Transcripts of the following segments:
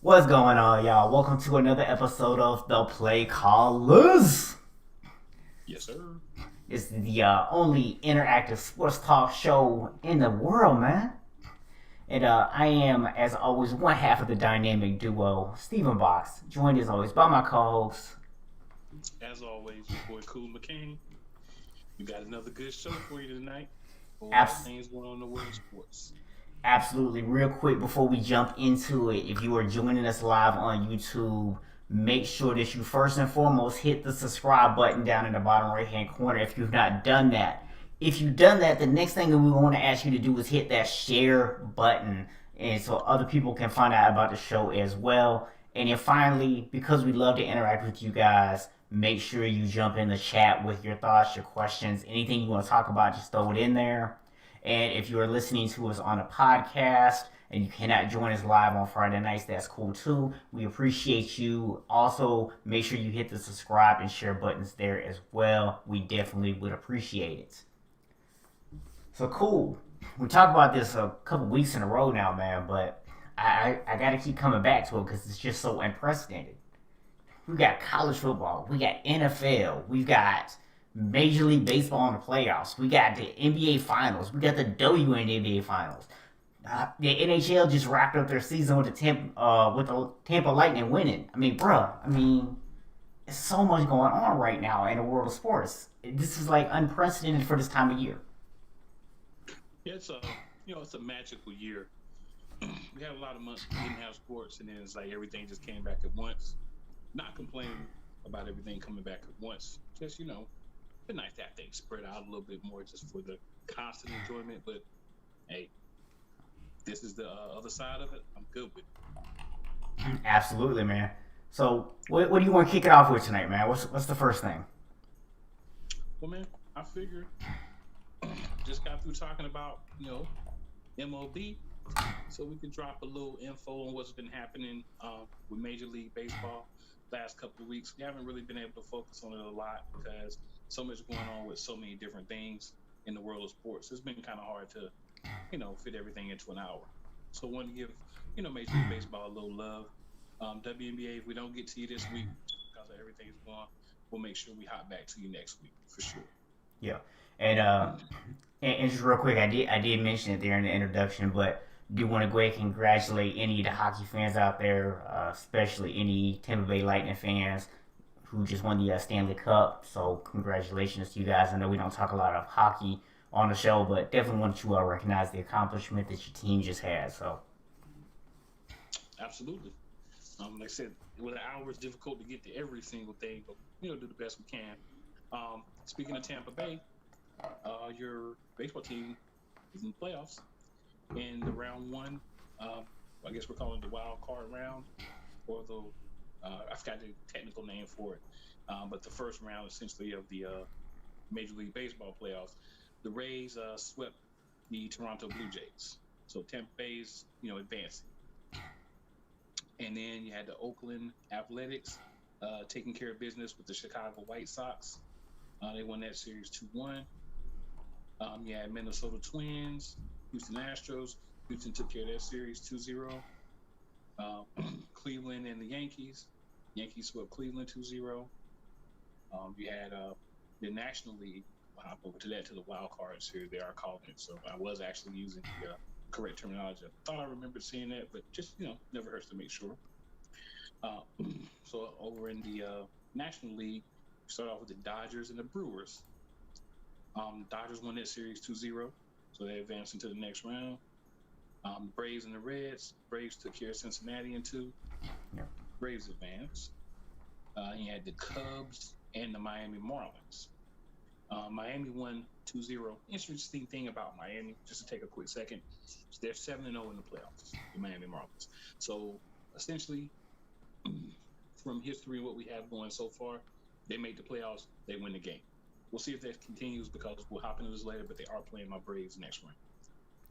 What's going on, y'all? Welcome to another episode of The Play Callers. Yes, sir. It's the only interactive sports talk show in the world, man. And I am, as always, one half of the dynamic duo, Stephen Box, joined as always by my co-host. As always, your boy Cool McCain. We got another good show for you tonight. A lot of Abs- things going on in the world of sports. Absolutely, real quick before we jump into it, if you are joining us live on YouTube, make sure that you first and foremost hit the subscribe button down in the bottom right hand corner if you've not done that. If you've done that, the next thing that we want to ask you to do is hit that share button, and so other people can find out about the show as well. And then finally, because we love to interact with you guys, make sure you jump in the chat with your thoughts, your questions, anything you want to talk about, just throw it in there. And if you are listening to us on a podcast and you cannot join us live on Friday nights, that's cool too. We appreciate you. Also, make sure you hit the subscribe and share buttons there as well. We definitely would appreciate it. So cool. We talked about this a couple weeks in a row now, man, but I got to keep coming back to it because it's just so unprecedented. We got college football, we got NFL, we've got Major League Baseball in the playoffs, we got the NBA Finals, we got the WNBA Finals. The NHL just wrapped up their season with the Tampa Lightning winning. I mean, bruh, there's so much going on right now in the world of sports. This is like unprecedented for this time of year. Yeah, it's a magical year. We had a lot of months we didn't have sports, and then it's like everything just came back at once. Not complaining about everything coming back at once. Just it's nice to have things spread out a little bit more, just for the constant enjoyment. But hey, this is the other side of it. I'm good with it. Absolutely, man. So, what do you want to kick it off with tonight, man? What's the first thing? Well, man, I figured just got through talking about MLB, so we can drop a little info on what's been happening with Major League Baseball last couple of weeks. We haven't really been able to focus on it a lot because so much going on with so many different things in the world of sports. It's been kind of hard to fit everything into an hour. So I want to give Major League Baseball a little love. WNBA, if we don't get to you this week because of everything's going, we'll make sure we hop back to you next week for sure. Yeah, and and just real quick, I did mention it there in the introduction, but do want to go ahead and congratulate any of the hockey fans out there, especially any Tampa Bay Lightning fans who just won the Stanley Cup. So congratulations to you guys. I know we don't talk a lot of hockey on the show, but definitely want to recognize the accomplishment that your team just had. So Absolutely. Like I said, with an hour, it's difficult to get to every single thing, but do the best we can. Speaking of Tampa Bay, your baseball team is in the playoffs in the round one. I guess we're calling it the wild card round, or the I forgot the technical name for it, but the first round essentially of the Major League Baseball playoffs. The Rays swept the Toronto Blue Jays, so Tampa Bay's advancing. And then you had the Oakland Athletics taking care of business with the Chicago White Sox. They won that series 2-1. You had Minnesota Twins, Houston Astros. Houston took care of that series 2-0. Cleveland and the Yankees. Yankees swept Cleveland 2-0. You had the National League. I'll hop over to that, to the wild card series they are calling it. So I was actually using the correct terminology. I thought I remembered seeing that, but just never hurts to make sure. Uh, so over in the National League, we start off with the Dodgers and the Brewers. Dodgers won that series 2-0, so they advanced into the next round. Braves and the Reds. Braves took care of Cincinnati in two. yeah, Braves advanced. You had the Cubs and the Miami Marlins. Miami won 2-0. Interesting thing about Miami, just to take a quick second, they're 7-0 in the playoffs, the Miami Marlins. So essentially, from history and what we have going so far, they make the playoffs, they win the game. We'll see if that continues because we'll hop into this later, but they are playing my Braves next round.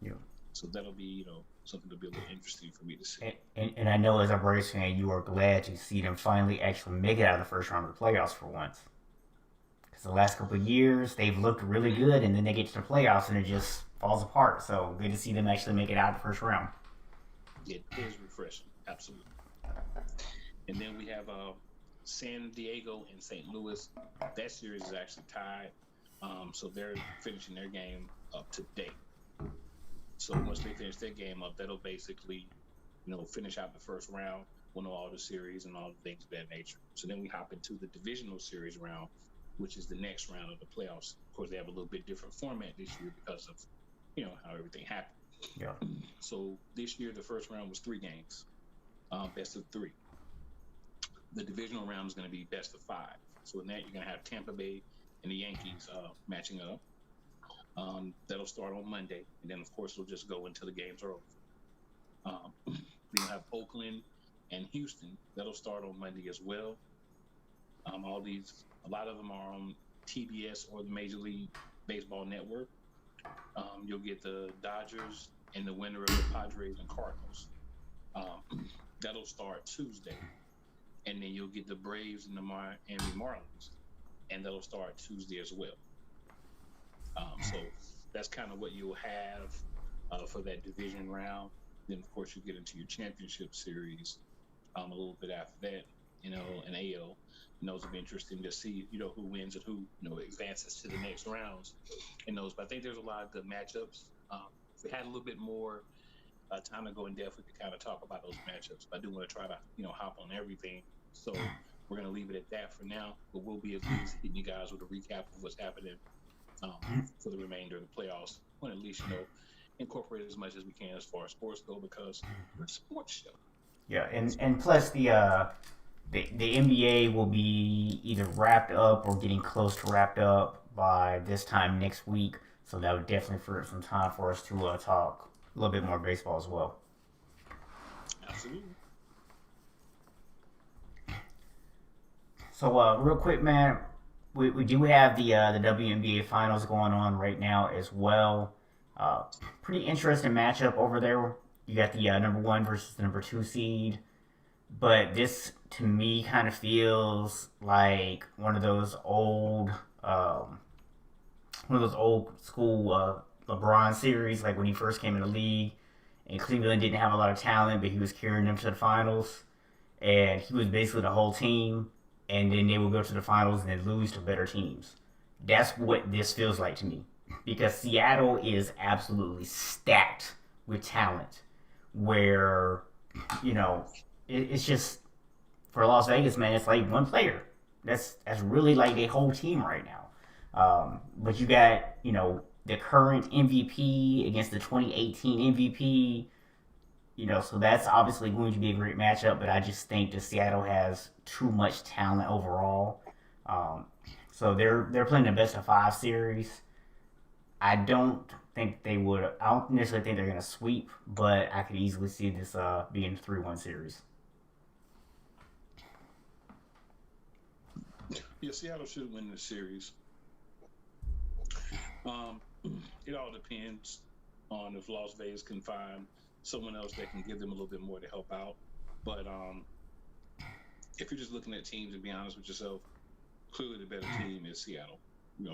yeah. So that'll be, something to be a little interesting for me to see. And I know as a Braves fan, you are glad to see them finally actually make it out of the first round of the playoffs for once. Because the last couple of years, they've looked really good, and then they get to the playoffs and it just falls apart. So good to see them actually make it out of the first round. It is refreshing, absolutely. And then we have San Diego and St. Louis. That series is actually tied. So they're finishing their game up today. So once they finish their game up, that'll basically, finish out the first round, win all the series and all the things of that nature. So then we hop into the divisional series round, which is the next round of the playoffs. Of course, they have a little bit different format this year because of, how everything happened. Yeah. So this year, the first round was 3 games, best of 3. The divisional round is going to be best of 5. So in that, you're going to have Tampa Bay and the Yankees matching up. That'll start on Monday, and then of course it'll just go until the games are over. Then you'll have Oakland and Houston. That'll start on Monday as well. A lot of them are on TBS or the Major League Baseball Network. You'll get the Dodgers and the winner of the Padres and Cardinals. That'll start Tuesday, and then you'll get the Braves and the Miami Marlins, and that'll start Tuesday as well. So that's kind of what you'll have for that division round. Then, of course, you get into your championship series a little bit after that, an AL. And those will be interesting to see, who wins and who, advances to the next rounds in those. But I think there's a lot of good matchups. If we had a little bit more time to go in depth, we could kind of talk about those matchups. But I do want to try to, hop on everything. So we're going to leave it at that for now. But we'll be at least hitting you guys with a recap of what's happening for the remainder of the playoffs. I want to at least, incorporate as much as we can as far as sports go, because we're a sports show. Yeah, and plus the NBA will be either wrapped up or getting close to wrapped up by this time next week. So that would definitely free up some time for us to talk a little bit more baseball as well. Absolutely. So real quick, man, we do have the WNBA finals going on right now as well. Pretty interesting matchup over there. You got the number 1 versus the number 2 seed. But this, to me, kind of feels like one of those old school LeBron series, like when he first came in the league, and Cleveland didn't have a lot of talent, but he was carrying them to the finals, and he was basically the whole team, and then they would go to the finals and then lose to better teams. That's what this feels like to me, because Seattle is absolutely stacked with talent, where, it's just, for Las Vegas, man, it's like one player. That's really like a whole team right now. But you got, the current MVP against the 2018 MVP. So that's obviously going to be a great matchup, but I just think that Seattle has too much talent overall. So they're playing the best of 5 series. I don't necessarily think they're going to sweep, but I could easily see this being a 3-1 series. Yeah, Seattle should win the series. It all depends on if Las Vegas can find someone else that can give them a little bit more to help out. But if you're just looking at teams and be honest with yourself, clearly the better team is Seattle,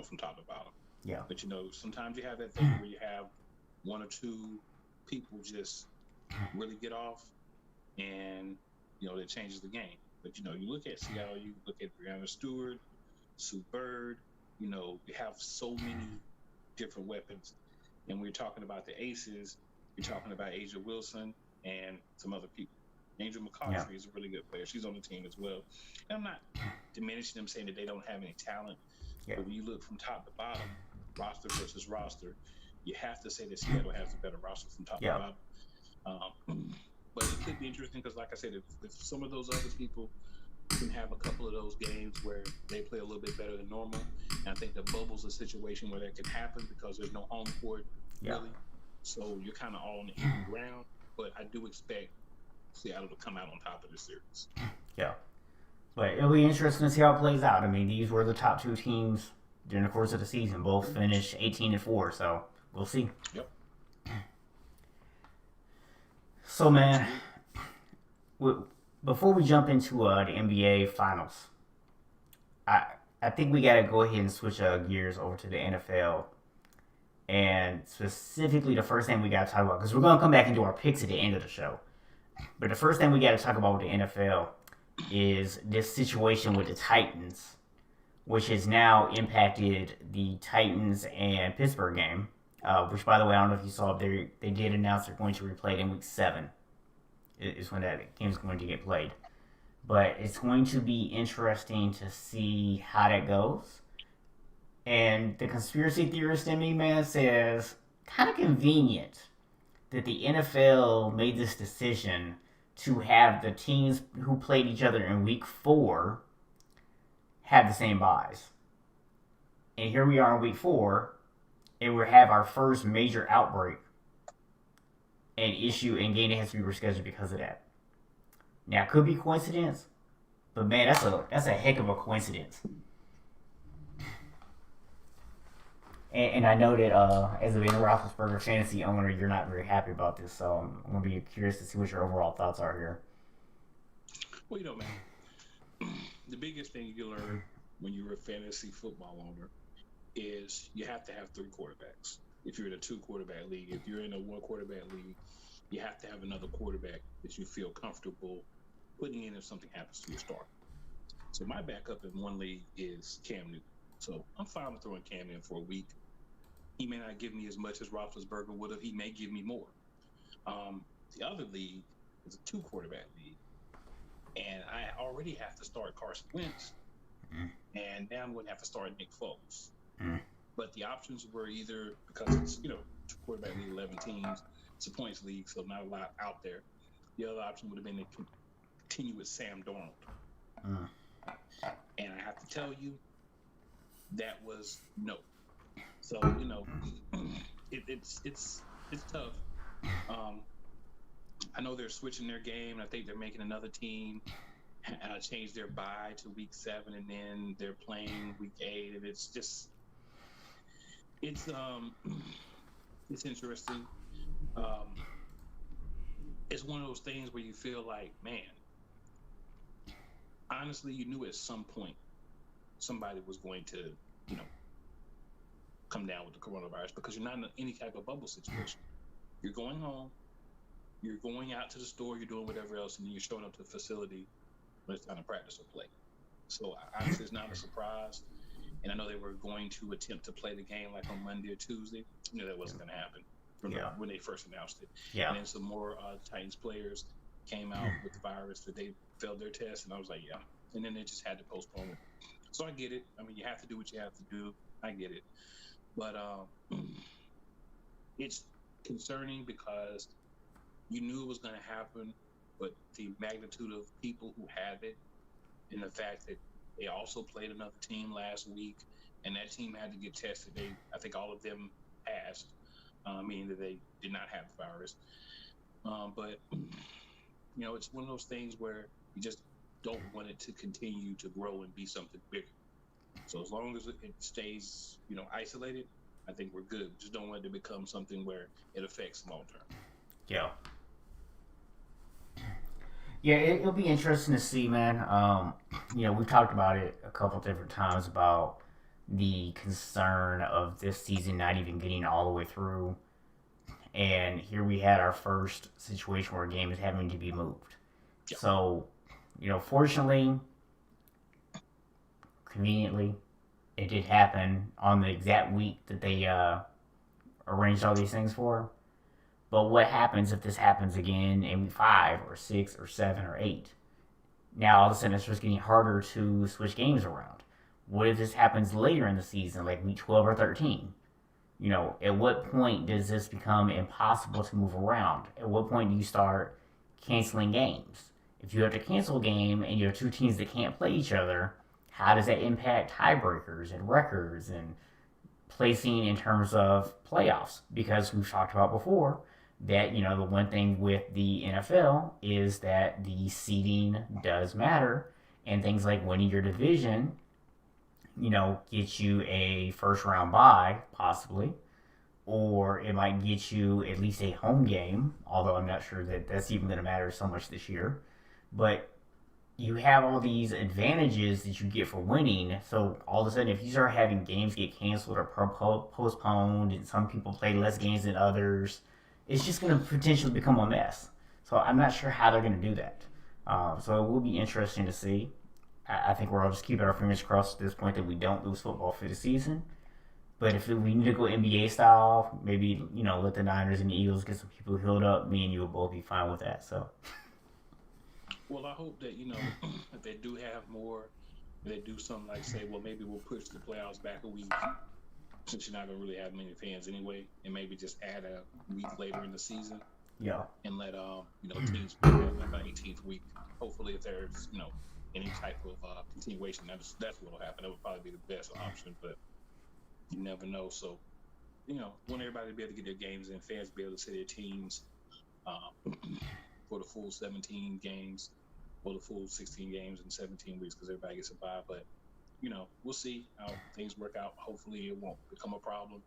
from top to bottom. Yeah. But, sometimes you have that thing where you have 1 or 2 people just really get off and, that changes the game. But, you look at Seattle, you look at Breanna Stewart, Sue Bird, you have so many different weapons. And we're talking about the aces, you're talking about Asia Wilson and some other people. Angel McCautry is a really good player. She's on the team as well. And I'm not diminishing them, saying that they don't have any talent. Yeah. But when you look from top to bottom, roster versus roster, you have to say that Seattle has a better roster from top to bottom. But it could be interesting because, like I said, if some of those other people can have a couple of those games where they play a little bit better than normal, and I think the bubble's a situation where that can happen because there's no home court, really. So you're kind of all on the even ground. But I do expect Seattle to come out on top of this series. Yeah. But it'll be interesting to see how it plays out. I mean, these were the top 2 teams during the course of the season. Both finished 18-4, so we'll see. Yep. So, man, before we jump into the NBA Finals, I think we got to go ahead and switch gears over to the NFL. And specifically, the first thing we got to talk about, because we're going to come back and do our picks at the end of the show. But the first thing we got to talk about with the NFL is this situation with the Titans, which has now impacted the Titans and Pittsburgh game. Which, by the way, I don't know if you saw, they did announce they're going to replay it in week 7. Is when that game is going to get played. But it's going to be interesting to see how that goes. And the conspiracy theorist in me, man, says kind of convenient that the NFL made this decision to have the teams who played each other in week 4 have the same buys. And here we are in week 4, and we have our first major outbreak and issue and game that has to be rescheduled because of that. Now, it could be coincidence, but man, that's a heck of a coincidence. And I know that as a Ben Roethlisberger fantasy owner, you're not very happy about this, so I'm going to be curious to see what your overall thoughts are here. Well, man, the biggest thing you learn when you're a fantasy football owner is you have to have 3 quarterbacks. If you're in a 2-quarterback league, if you're in a 1-quarterback league, you have to have another quarterback that you feel comfortable putting in if something happens to your starter. So my backup in one league is Cam Newton. So I'm fine with throwing Cam in for a week. He may not give me as much as Roethlisberger would have. He may give me more. The other league is a 2-quarterback league. And I already have to start Carson Wentz. And now I'm going to have to start Nick Foles. But the options were either, because it's, 2-quarterback league, 11 teams, it's a points league, so not a lot out there. The other option would have been to continue with Sam Darnold. And I have to tell you, that was no. So, it's tough. I know they're switching their game. I think they're making another team change their bye to week 7, and then they're playing week 8, and it's just it's interesting. It's one of those things where you feel like, man, honestly, you knew at some point somebody was going to, come down with the coronavirus, because you're not in any type of bubble situation. You're going home, you're going out to the store, you're doing whatever else, and then you're showing up to the facility when it's time to practice or play. So honestly, it's not a surprise. And I know they were going to attempt to play the game like on Monday or Tuesday. That wasn't going to happen when they first announced it. Yeah. And then some more Titans players came out with the virus that they failed their test, and I was like, yeah. And then they just had to postpone it. So I get it. I mean, you have to do what you have to do. I get it. But it's concerning because you knew it was going to happen, but the magnitude of people who have it, and the fact that they also played another team last week, and that team had to get tested. I think all of them passed, meaning that they did not have the virus. But it's one of those things where you just don't want it to continue to grow and be something bigger. So as long as it stays, isolated, I think we're good. We just don't want it to become something where it affects long term. Yeah. Yeah, it'll be interesting to see, man. We've talked about it a couple different times about the concern of this season not even getting all the way through. And here we had our first situation where a game is having to be moved. Yeah. So, fortunately, conveniently, it did happen on the exact week that they arranged all these things for. But what happens if this happens again in week 5 or 6 or 7 or 8? Now all of a sudden it's just getting harder to switch games around. What if this happens later in the season, like week 12 or 13? At what point does this become impossible to move around? At what point do you start canceling games? If you have to cancel a game and you have 2 teams that can't play each other, how does that impact tiebreakers and records and placing in terms of playoffs? Because we've talked about before that, the one thing with the NFL is that the seeding does matter, and things like winning your division, get you a first round bye, possibly, or it might get you at least a home game, although I'm not sure that that's even going to matter so much this year. But you have all these advantages that you get for winning. So all of a sudden, if you start having games get canceled or postponed, and some people play less games than others, it's just going to potentially become a mess. So I'm not sure how they're going to do that. So it will be interesting to see. I think we're all just keeping our fingers crossed at this point that we don't lose football for the season. But if we need to go NBA style, maybe let the Niners and the Eagles get some people healed up. Me and you will both be fine with that. So Well, I hope that if they do have more, they do something like say, well, maybe we'll push the playoffs back a week since you're not gonna really have many fans anyway, and maybe just add a week later in the season yeah, and let teams play on the 18th week. Hopefully, if there's any type of continuation, that's what'll happen. That would probably be the best option, but you never know. So want everybody to be able to get their games in, fans be able to see their teams for the full 17 games or the full 16 games in 17 weeks because everybody gets a bye. But we'll see how things work out. Hopefully, it won't become a problem.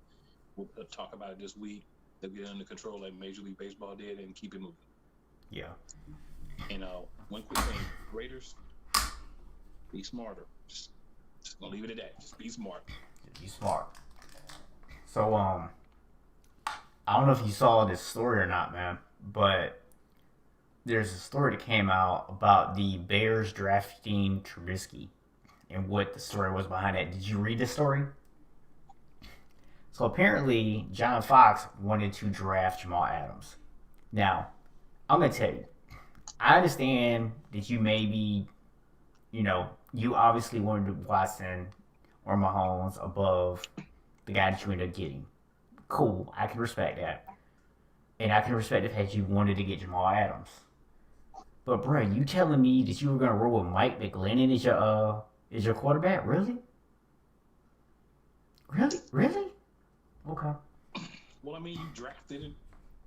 We'll talk about it this week. They'll get it under control like Major League Baseball did and keep it moving. yeah. And one quick thing, Raiders, be smarter. Just gonna leave it at that. Just be smart. Be smart. So I don't know if you saw this story or not, man, but there's a story that came out about the Bears drafting Trubisky and what the story was behind it. Did you read the story? So apparently, John Fox wanted to draft Jamal Adams. Now, I'm going to tell you, I understand that you maybe, you obviously wanted Watson or Mahomes above the guy that you ended up getting. Cool, I can respect that. And I can respect the fact you wanted to get Jamal Adams. But, bro, you telling me that you were going to roll with Mike McGlinnan as your quarterback? Really? Really? Okay. Well, I mean, you drafted him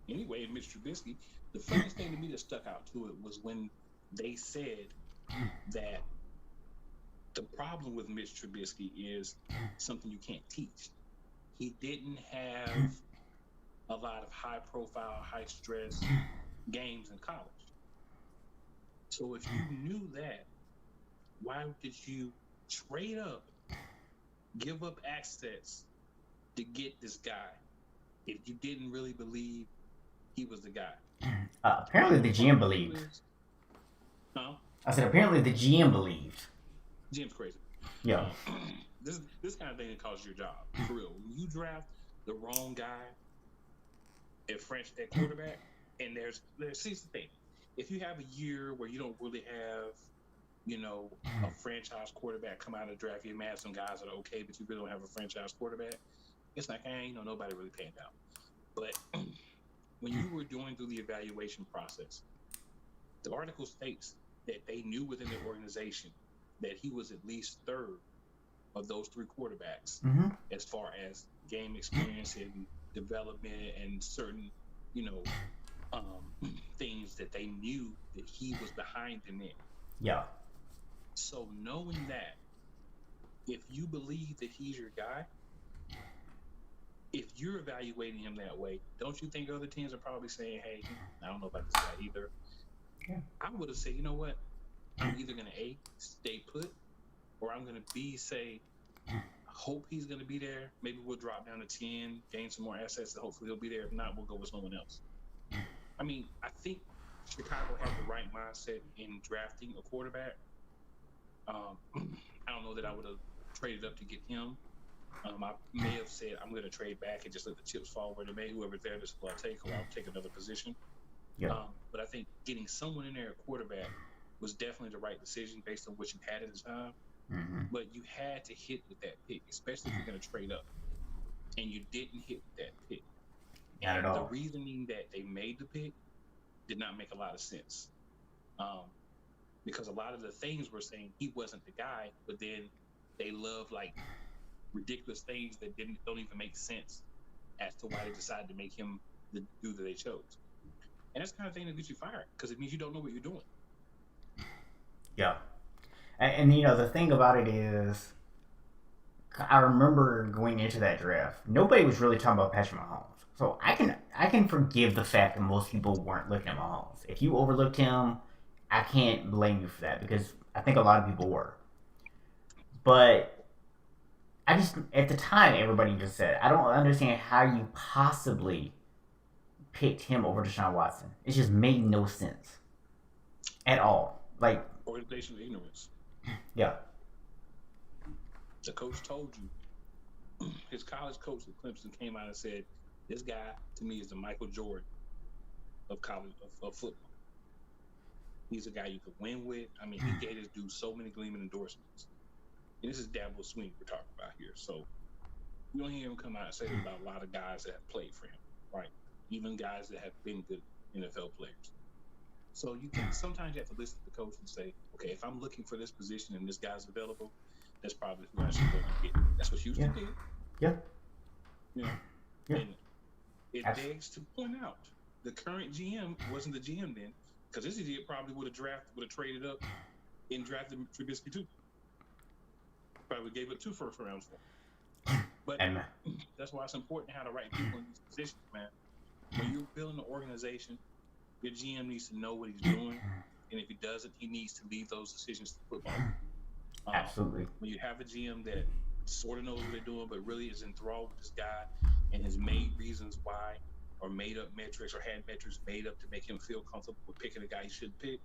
anyway, Mitch Trubisky. The funniest thing to me that stuck out to it was when they said that the problem with Mitch Trubisky is something you can't teach. He didn't have a lot of high-profile, high-stress games in college. So if you knew that, why did you trade up, give up assets to get this guy if you didn't really believe he was the guy? Apparently the GM believed. Huh? I said apparently the GM believed. GM's crazy. Yeah. This kind of thing that costs your job. For real. When you draft the wrong guy at quarterback, and there's here's the thing. If you have a year where you don't really have a franchise quarterback come out of the draft, you may have some guys that are okay, but you really don't have a franchise quarterback. It's like, nobody really paying out. But when you were going through the evaluation process, the article states that they knew within the organization that he was at least third of those three quarterbacks as far as game experience and development and certain, things that they knew that he was behind them in. Yeah. So knowing that, if you believe that he's your guy, if you're evaluating him that way, don't you think other teams are probably saying, hey, I don't know about this guy either. Yeah. I would have said, you know what? I'm either going to A, stay put, or I'm going to B, say, I hope he's going to be there. Maybe we'll drop down to 10, gain some more assets, and hopefully he'll be there. If not, we'll go with someone else. I mean, I think Chicago had the right mindset in drafting a quarterback. I don't know that I would have traded up to get him. I may have said I'm going to trade back and just let the chips fall where they may. Whoever's there, this will take, or I'll take another position. Yeah. But I think getting someone in there at quarterback was definitely the right decision based on what you had at the time. Mm-hmm. But you had to hit with that pick, especially if you're going to trade up. And you didn't hit with that pick. Not and at all. The reasoning that they made the pick did not make a lot of sense. Because a lot of the things were saying he wasn't the guy, but then they love like ridiculous things that don't even make sense as to why they decided to make him the dude that they chose. And that's the kind of thing that gets you fired because it means you don't know what you're doing. Yeah. And the thing about it is, I remember going into that draft, nobody was really talking about Patrick Mahomes. So I can forgive the fact that most people weren't looking at Mahomes. If you overlooked him, I can't blame you for that because I think a lot of people were. But at the time, everybody just said, I don't understand how you possibly picked him over Deshaun Watson. It just made no sense at all. Like, Organizational ignorance. yeah, The coach told you. His college coach at Clemson came out and said, "This guy to me is the Michael Jordan of college of football. He's a guy you could win with. I mean, he gave this dude so many gleaming endorsements. And this is Dabo Swinney we're talking about here. So you don't hear him come out and say it about a lot of guys that have played for him, right? Even guys that have been good NFL players. So you can sometimes you have to listen to the coach and say, okay, if I'm looking for this position and this guy's available, that's probably who I should go and get. That's what Houston did. Yeah. You know, Yeah. and it begs to point out the current GM wasn't the GM then, because this idiot probably would have traded up and drafted Trubisky too. Probably gave it 2 first rounds for him. But that's why it's important to have the right people in these positions, man. When you're building an organization, your GM needs to know what he's doing, and if he doesn't, he needs to leave those decisions to football. Absolutely. When you have a GM that sort of knows what they're doing, but really is enthralled with this guy and has made reasons why, or made up metrics, or had metrics made up to make him feel comfortable with picking a guy he shouldn't pick,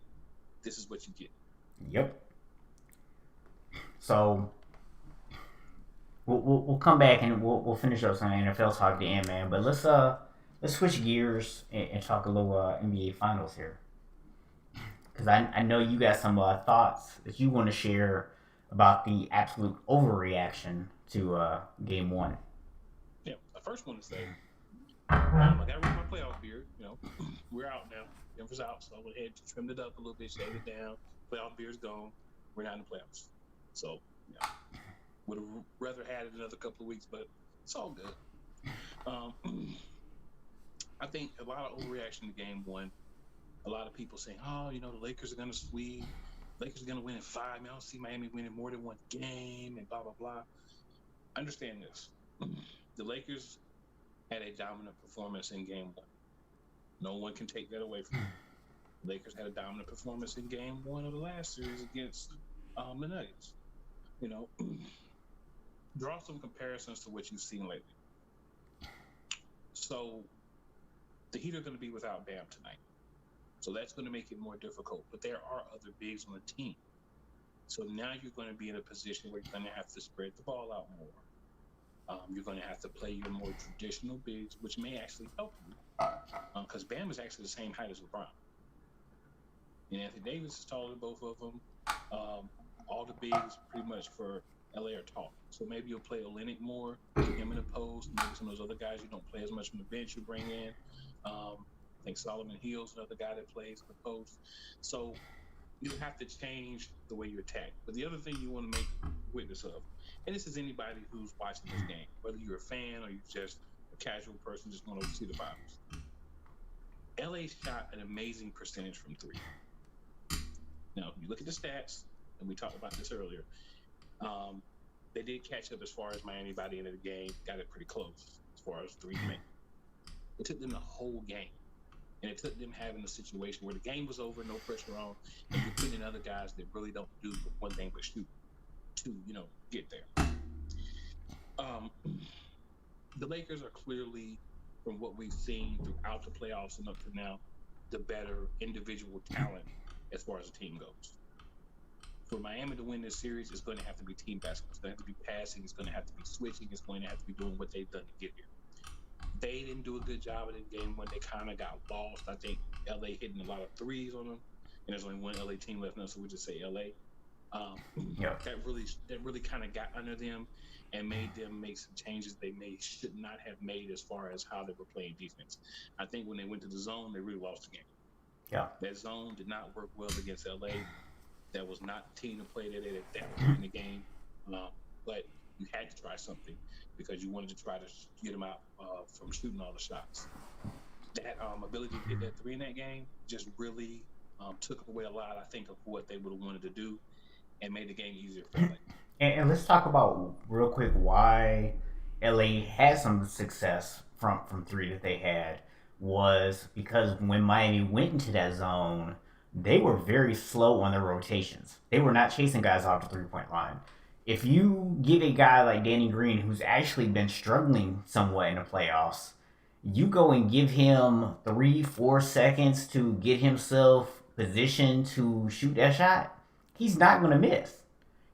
this is what you get. Yep. So we'll come back and we'll finish up some NFL talk at the end, man. But let's switch gears and talk a little NBA Finals here, because I know you got some thoughts that you want to share about the absolute overreaction to Game 1. Yeah, I first want to say, I got to read my playoff beard. You know, we're out now. Denver's out, so I went ahead and trimmed it up a little bit, shaved it down. Playoff beard's gone. We're not in the playoffs. So, yeah, would have rather had it another couple of weeks, but it's all good. I think a lot of overreaction to Game 1. A lot of people saying, oh, you know, the Lakers are going to sweep. Lakers are going to win in 5. I don't see Miami winning more than one game and blah, blah, blah. Understand this. The Lakers had a dominant performance in Game 1. No one can take that away from them. The Lakers had a dominant performance in Game 1 of the last series against the Nuggets. You know, draw some comparisons to what you've seen lately. So the Heat are going to be without Bam tonight. So that's going to make it more difficult. But there are other bigs on the team. So now you're going to be in a position where you're going to have to spread the ball out more. You're going to have to play your more traditional bigs, which may actually help you. Because Bam is actually the same height as LeBron. And Anthony Davis is taller than both of them. All the bigs pretty much for LA are tall. So maybe you'll play Olynyk more, get him in the post. Maybe some of those other guys you don't play as much from the bench you bring in. I think Solomon Hill's another guy that plays in the post. So you have to change the way you attack. But the other thing you want to make witness of, and this is anybody who's watching this game, whether you're a fan or you're just a casual person just want to see the finals. LA shot an amazing percentage from 3. Now, if you look at the stats, and we talked about this earlier, they did catch up as far as Miami by the end of the game, got it pretty close as far as 3 men. It took them the whole game. And it took them having a situation where the game was over, no pressure on, and you're putting in other guys that really don't do one thing but shoot to, you know, get there. The Lakers are clearly, from what we've seen throughout the playoffs and up to now, the better individual talent as far as the team goes. For Miami to win this series, it's going to have to be team basketball. It's going to have to be passing. It's going to have to be switching. It's going to have to be doing what they've done to get here. They didn't do a good job of the game when they kind of got lost. I think LA hitting a lot of threes on them, and there's only one LA team left now, so we just say LA. That really kind of got under them and made them make some changes they should not have made as far as how they were playing defense. I think when they went to the zone, they really lost the game. Yeah, that zone did not work well against LA. That was not the team to play that point in the game. But you had to try something because you wanted to try to get them out from shooting all the shots. That ability to get that 3 in that game just really took away a lot, I think, of what they would have wanted to do and made the game easier for LA. And let's talk about real quick why LA had some success from 3 that they had was because when Miami went into that zone, they were very slow on their rotations. They were not chasing guys off the 3-point line. If you give a guy like Danny Green, who's actually been struggling somewhat in the playoffs, You go and give him 3, 4 seconds to get himself positioned to shoot that shot, he's not going to miss.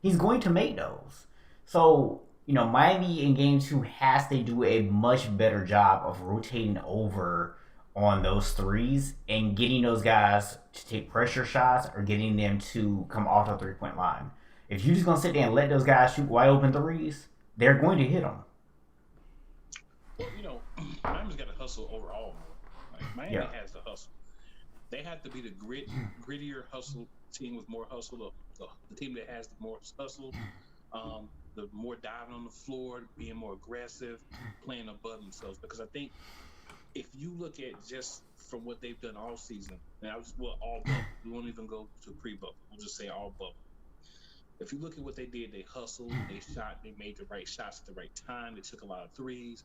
He's going to make those. So, Miami in game two has to do a much better job of rotating over on those threes and getting those guys to take pressure shots or getting them to come off the 3 point line. If you're just going to sit there and let those guys shoot wide open threes, they're going to hit them. Well, Miami's got to hustle overall more. Like Miami Yeah. has to hustle. They have to be the grittier hustle team with more hustle. The team that has the more hustle, the more diving on the floor, being more aggressive, playing above themselves. Because I think if you look at just from what they've done all season, and all bubble. We won't even go to pre-bubble. We'll just say all bubble. If you look at what they did, they hustled, they shot, they made the right shots at the right time. They took a lot of threes.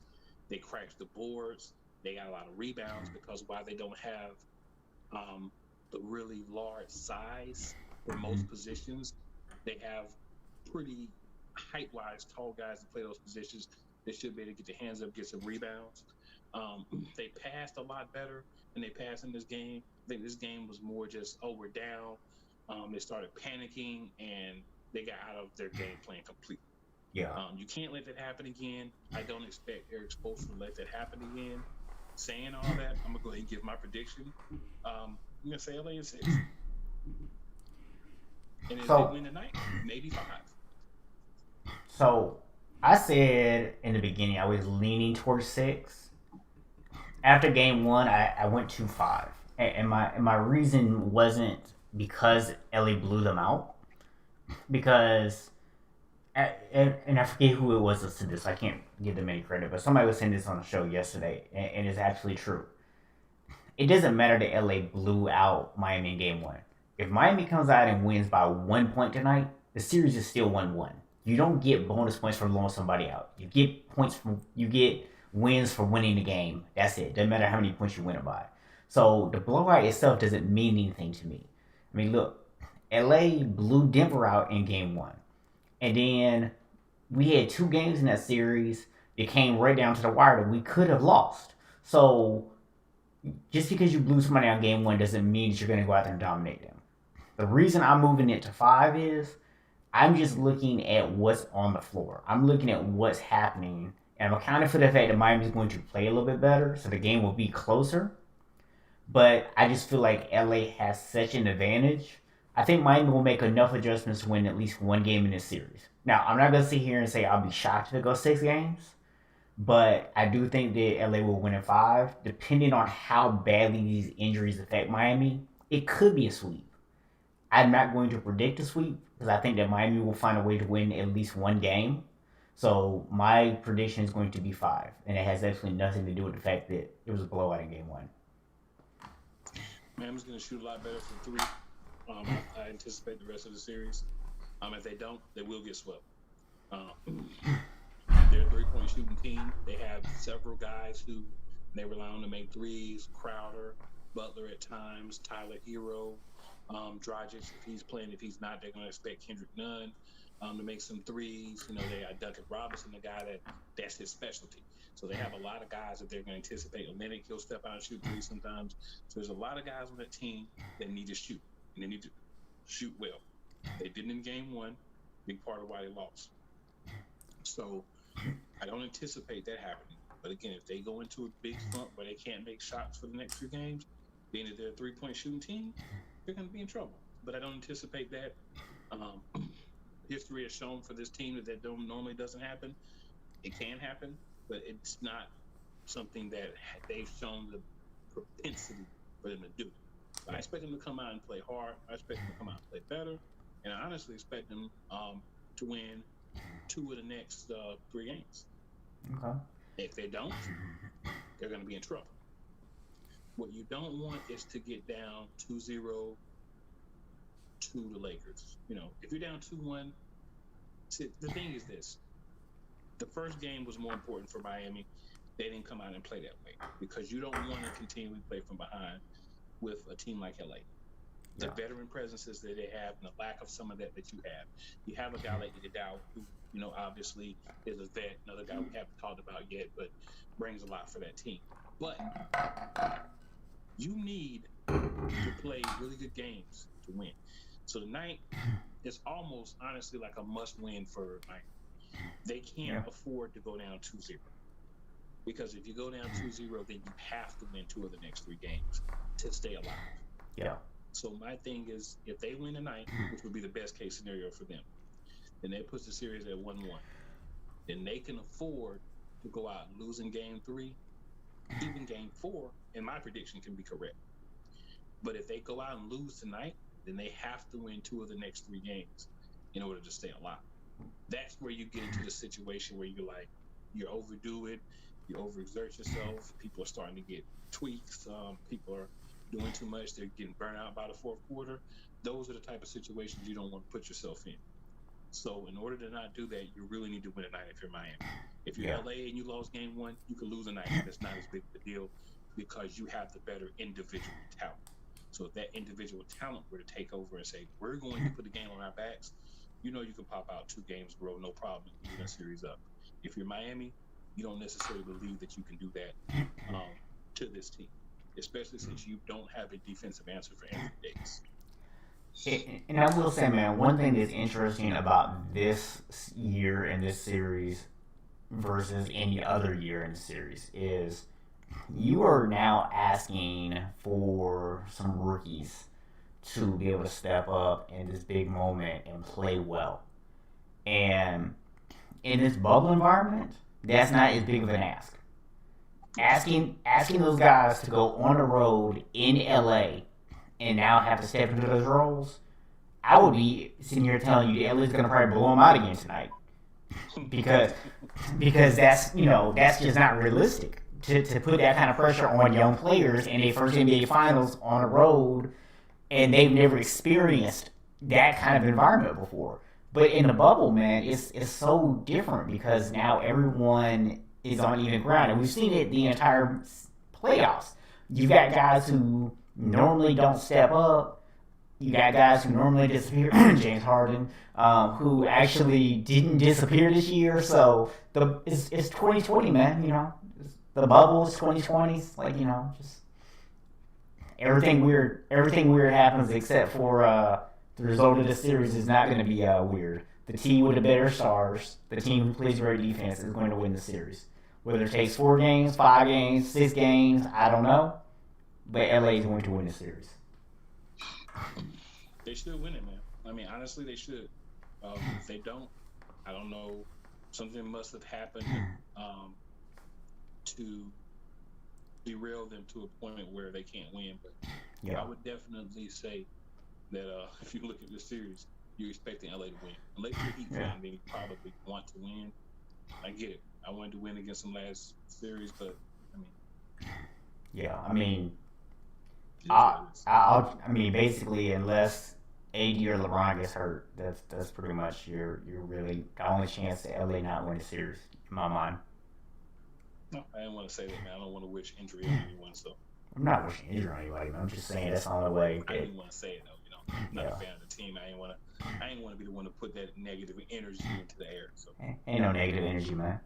They crashed the boards. They got a lot of rebounds because while they don't have the really large size for most positions, they have pretty height-wise tall guys to play those positions. They should be able to get their hands up, get some rebounds. They passed a lot better than they passed in this game. I think this game was more just, we're down. They started panicking, and they got out of their game plan completely. Yeah. You can't let that happen again. I don't expect Eric Spoelstra to let that happen again. Saying all that, I'm going to go ahead and give my prediction. I'm going to say LA in 6. And if they win tonight, maybe 5. So I said in the beginning I was leaning towards 6. After game one, I went to 5, and my reason wasn't because LA blew them out, because and I forget who it was that said this. I can't give them any credit, but somebody was saying this on the show yesterday, and it's actually true. It doesn't matter that LA blew out Miami in game one. If Miami comes out and wins by 1 point tonight, the series is still 1-1. You don't get bonus points for blowing somebody out. You get wins for winning the game. That's it. Doesn't matter how many points you win it by. So the blowout itself doesn't mean anything to me. I mean, look, LA blew Denver out in game one. And then we had 2 games in that series that came right down to the wire that we could have lost. So just because you blew somebody out game one doesn't mean that you're going to go out there and dominate them. The reason I'm moving it to 5 is I'm just looking at what's on the floor. I'm looking at what's happening. And I'm accounting for the fact that Miami's going to play a little bit better, so the game will be closer. But I just feel like LA has such an advantage. I think Miami will make enough adjustments to win at least 1 game in this series. Now, I'm not going to sit here and say I'll be shocked if it goes 6 games. But I do think that LA will win in 5. Depending on how badly these injuries affect Miami, it could be a sweep. I'm not going to predict a sweep because I think that Miami will find a way to win at least 1 game. So my prediction is going to be 5. And it has absolutely nothing to do with the fact that it was a blowout in game 1. Miami's going to shoot a lot better from 3. I anticipate the rest of the series. If they don't, they will get swept. They're a 3-point shooting team. They have several guys who they rely on to make threes. Crowder, Butler at times, Tyler Hero, Dragic if he's playing. If he's not, they're going to expect Kendrick Nunn to make some threes. They got Duncan Robinson, the guy that's his specialty. So they have a lot of guys that they're going to anticipate. Olynyk, he'll step out and shoot threes sometimes. So there's a lot of guys on that team that need to shoot, and they need to shoot well. They didn't in game 1. Big part of why they lost. So I don't anticipate that happening. But again, if they go into a big slump where they can't make shots for the next 2 games, being that they're a 3-point shooting team, they're going to be in trouble. But I don't anticipate that. History has shown for this team that normally doesn't happen. It can happen, but it's not something that they've shown the propensity for them to do. So I expect them to come out and play hard. I expect them to come out and play better. And I honestly expect them to win 2 of the next 3 games. Okay. If they don't, they're going to be in trouble. What you don't want is to get down 2-0 to the Lakers. If you're down 2-1, the thing is this. The first game was more important for Miami. They didn't come out and play that way because you don't want to continually play from behind with a team like LA. The veteran presences that they have and the lack of some of that you have. You have a guy like Iguodala who, obviously is a vet, another guy we haven't talked about yet, but brings a lot for that team. But you need to play really good games to win. So tonight is almost honestly like a must-win for Miami. They can't afford to go down 2-0. Because if you go down 2-0, then you have to win 2 of the next 3 games to stay alive. Yeah. So my thing is, if they win tonight, which would be the best case scenario for them, then that puts the series at 1-1. Then they can afford to go out and lose in game 3, even game 4, and my prediction can be correct. But if they go out and lose tonight, then they have to win 2 of the next 3 games in order to stay alive. That's where you get into the situation where you overdo it, you overexert yourself, people are starting to get tweaks, people are doing too much, they're getting burnt out by the 4th quarter. Those are the type of situations you don't want to put yourself in. So in order to not do that, you really need to win tonight if you're Miami. If you're LA and you lost game 1, you can lose tonight. It's not as big of a deal because you have the better individual talent. So if that individual talent were to take over and say, we're going to put the game on our backs, you can pop out 2 games, bro, no problem, leave that series up. If you're Miami, you don't necessarily believe that you can do that to this team, especially since you don't have a defensive answer for Anthony Davis. And I will say, man, one thing that's interesting about this year in this series versus any other year in the series is you are now asking for some rookies to be able to step up in this big moment and play well. And in this bubble environment, that's not as big of an ask. Asking those guys to go on the road in LA and now have to step into those roles, I would be sitting here telling you LA's going to probably blow them out again tonight. Because that's just not realistic to put that kind of pressure on young players in their first NBA Finals on the road, and they've never experienced that kind of environment before. But in the bubble, man, it's so different because now everyone is on even ground, and we've seen it the entire playoffs. You've got guys who normally don't step up. You got guys who normally disappear, James Harden, who actually didn't disappear this year. So it's 2020, man. The bubble is 2020. It's like just everything weird happens except for the result of the series is not going to be weird. The team with the better stars, the team who plays great defense, is going to win the series. Whether it takes 4 games, 5 games, 6 games, I don't know. But LA is going to win the series. They should win it, man. I mean, honestly, they should. If they don't, I don't know. Something must have happened to derail them to a point where they can't win. But I would definitely say that if you look at this series, you're expecting LA to win. Unless you're a Heat fan, then you probably want to win. I get it. I wanted to win against them last series, but basically, unless AD or LeBron gets hurt, that's pretty much you're really the only chance that LA not win the series in my mind. No, I didn't want to say that, man. I don't want to wish injury on anyone, so. I'm not wishing injury on anybody, man. I'm just saying that's the only way. I didn't want to say it though. I'm not a fan of the team. I ain't want to be the one to put that negative energy into the air. So. Ain't no negative energy, man.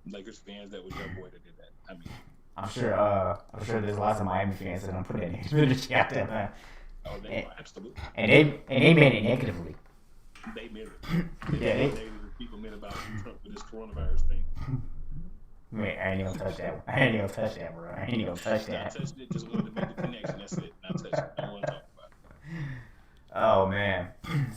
Lakers fans, that was your boy that did that. I mean, I'm sure there's lots of Miami fans that don't put that negative energy out there, man. Oh, they absolutely. And they meant it negatively. They meant it. Negative people meant about Trump with this coronavirus thing. Wait, I ain't gonna touch that, bro. I ain't gonna touch that. I touched it, just wanted to make the connection. That's it. I touched it. I don't want to talk about it. Oh, man.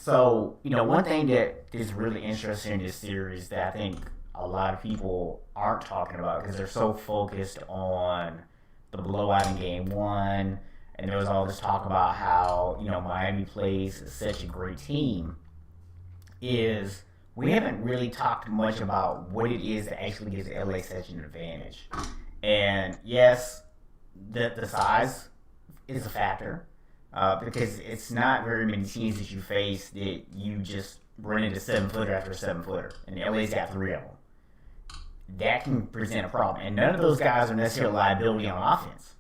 So, one thing that is really interesting in this series that I think a lot of people aren't talking about because they're so focused on the blowout in game 1, and there was all this talk about how, Miami plays such a great team, is we haven't really talked much about what it is that actually gives LA such an advantage. And yes, the size is a factor because it's not very many teams that you face that you just run into 7-footer after 7-footer, and LA's got 3 of them. That can present a problem, and none of those guys are necessarily a liability on offense.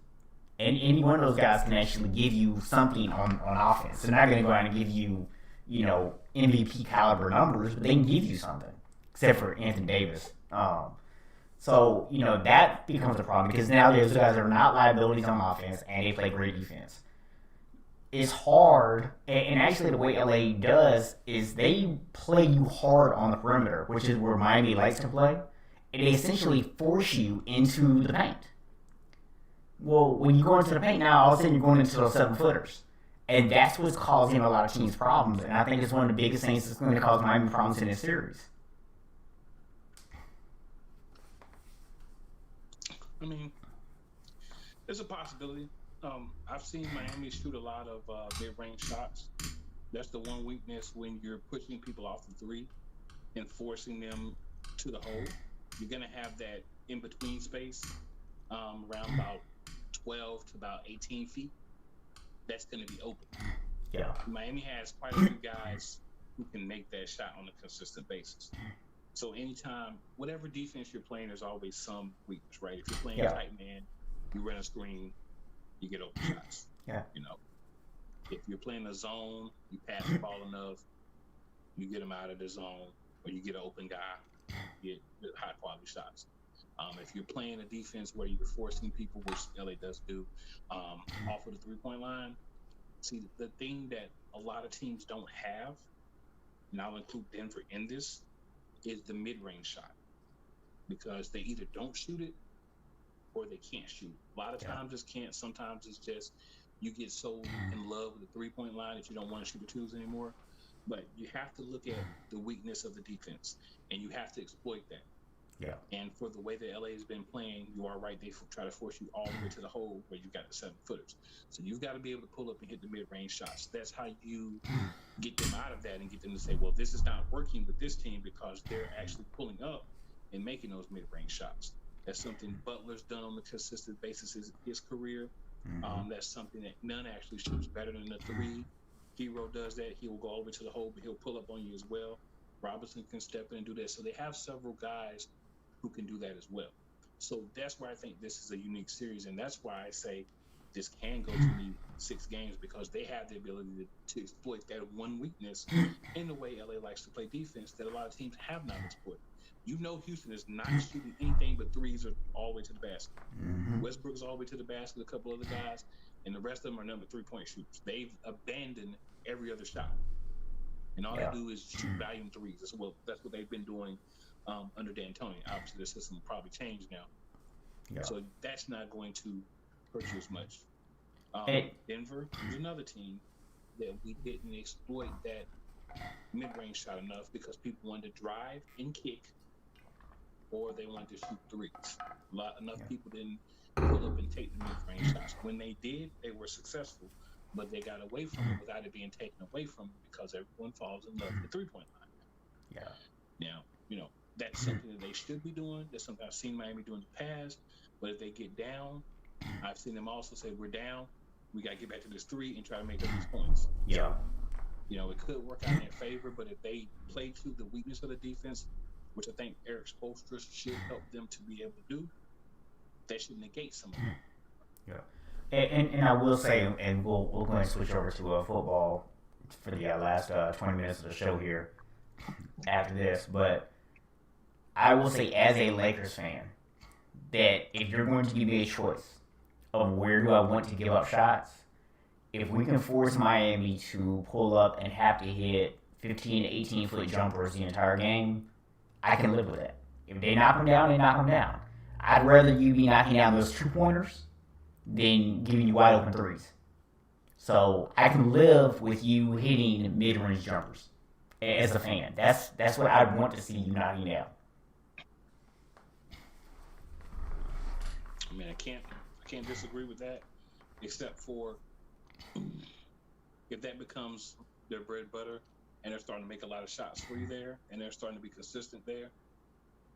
And any one of those guys can actually give you something on offense. They're not going to go out and give you, MVP caliber numbers, but they can give you something. except for Anthony Davis. So, that becomes a problem because now those guys are not liabilities on offense and they play great defense. It's hard, and actually the way LA does is they play you hard on the perimeter, which is where Miami likes to play, and they essentially force you into the paint. Well, when you go into the paint now, all of a sudden you're going into those 7-footers. And that's what's causing a lot of teams problems, and I think it's one of the biggest things that's going to cause Miami problems in this series. I mean, there's a possibility. I've seen Miami shoot a lot of mid-range shots. That's the one weakness when you're pushing people off the three and forcing them to the hole. You're going to have that in-between space around about 12 to about 18 feet. That's going to be open. Yeah. Miami has quite a few guys who can make that shot on a consistent basis. So anytime, whatever defense you're playing, there's always some weakness, right? If you're playing tight man, you run a screen, you get open shots. Yeah. If you're playing a zone, you pass the ball enough, you get them out of the zone, or you get an open guy, you get high quality shots. If you're playing a defense where you're forcing people, which LA does do, off of the 3-point line, see, the thing that a lot of teams don't have, and I'll include Denver in this, is the mid-range shot. Because they either don't shoot it or they can't shoot. A lot of times it's can't. Sometimes it's just you get so in love with the 3-point line that you don't want to shoot the twos anymore. But you have to look at the weakness of the defense, and you have to exploit that. Yeah. And for the way that LA has been playing, you are right. They try to force you all the way to the hole where you've got the 7-footers. So you've got to be able to pull up and hit the mid-range shots. That's how you get them out of that and get them to say, well, this is not working with this team because they're actually pulling up and making those mid-range shots. That's something Butler's done on a consistent basis in his career. That's something that none actually shoots better than the 3. Hero does that. He'll go all the way to the hole, but he'll pull up on you as well. Robinson can step in and do that. So they have several guys who can do that as well. So that's why I think this is a unique series, and that's why I say this can go to the 6 games, because they have the ability to exploit that one weakness in the way LA likes to play defense that a lot of teams have not exploited. Houston is not shooting anything but threes or all the way to the basket. Westbrook is all the way to the basket, a couple other guys, and the rest of them are number 3-point shooters. They've abandoned every other shot. And all they do is shoot volume threes. That's what they've been doing under D'Antoni. Obviously, the system will probably change now. Yeah. So that's not going to hurt you as much. Denver is another team that we didn't exploit that mid-range shot enough because people wanted to drive and kick, or they wanted to shoot threes. Enough people didn't pull up and take the mid-range shots. When they did, they were successful, but they got away from it without it being taken away from them because everyone falls in love with the 3-point line. Yeah. Now, that's something that they should be doing. That's something I've seen Miami do in the past. But if they get down, I've seen them also say, we're down, we got to get back to this 3 and try to make up these points. Yeah. It could work out in their favor, but if they play to the weakness of the defense, which I think Eric Spoelstra should help them to be able to do, that should negate some of it. Yeah. And I will say, and we'll go ahead and switch over to football for the last 20 minutes of the show here after this, but I will say as a Lakers fan that if you're going to give me a choice of where do I want to give up shots, if we can force Miami to pull up and have to hit 15 to 18-foot jumpers the entire game, I can live with that. If they knock them down, they knock them down. I'd rather you be knocking down those 2-pointers than giving you wide open 3s. So I can live with you hitting mid-range jumpers as a fan. That's what I want to see you knocking down. I mean, I can't disagree with that, except for if that becomes their bread and butter and they're starting to make a lot of shots for you there and they're starting to be consistent there,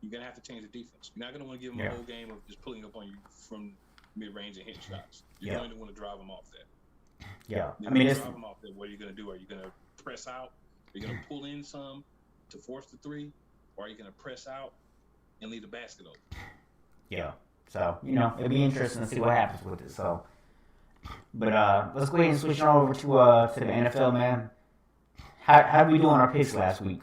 you're going to have to change the defense. You're not going to want to give them a whole game of just pulling up on you from mid-range and hitting shots. You're going to want to drive them off that. Yeah. I mean, drive them off that. What are you going to do? Are you going to press out? Are you going to pull in some to force the 3? Or are you going to press out and leave the basket open? Yeah. So, it'll be interesting to see what happens with it. So, but let's go ahead and switch on over to the NFL, man. How did we do on our picks last week?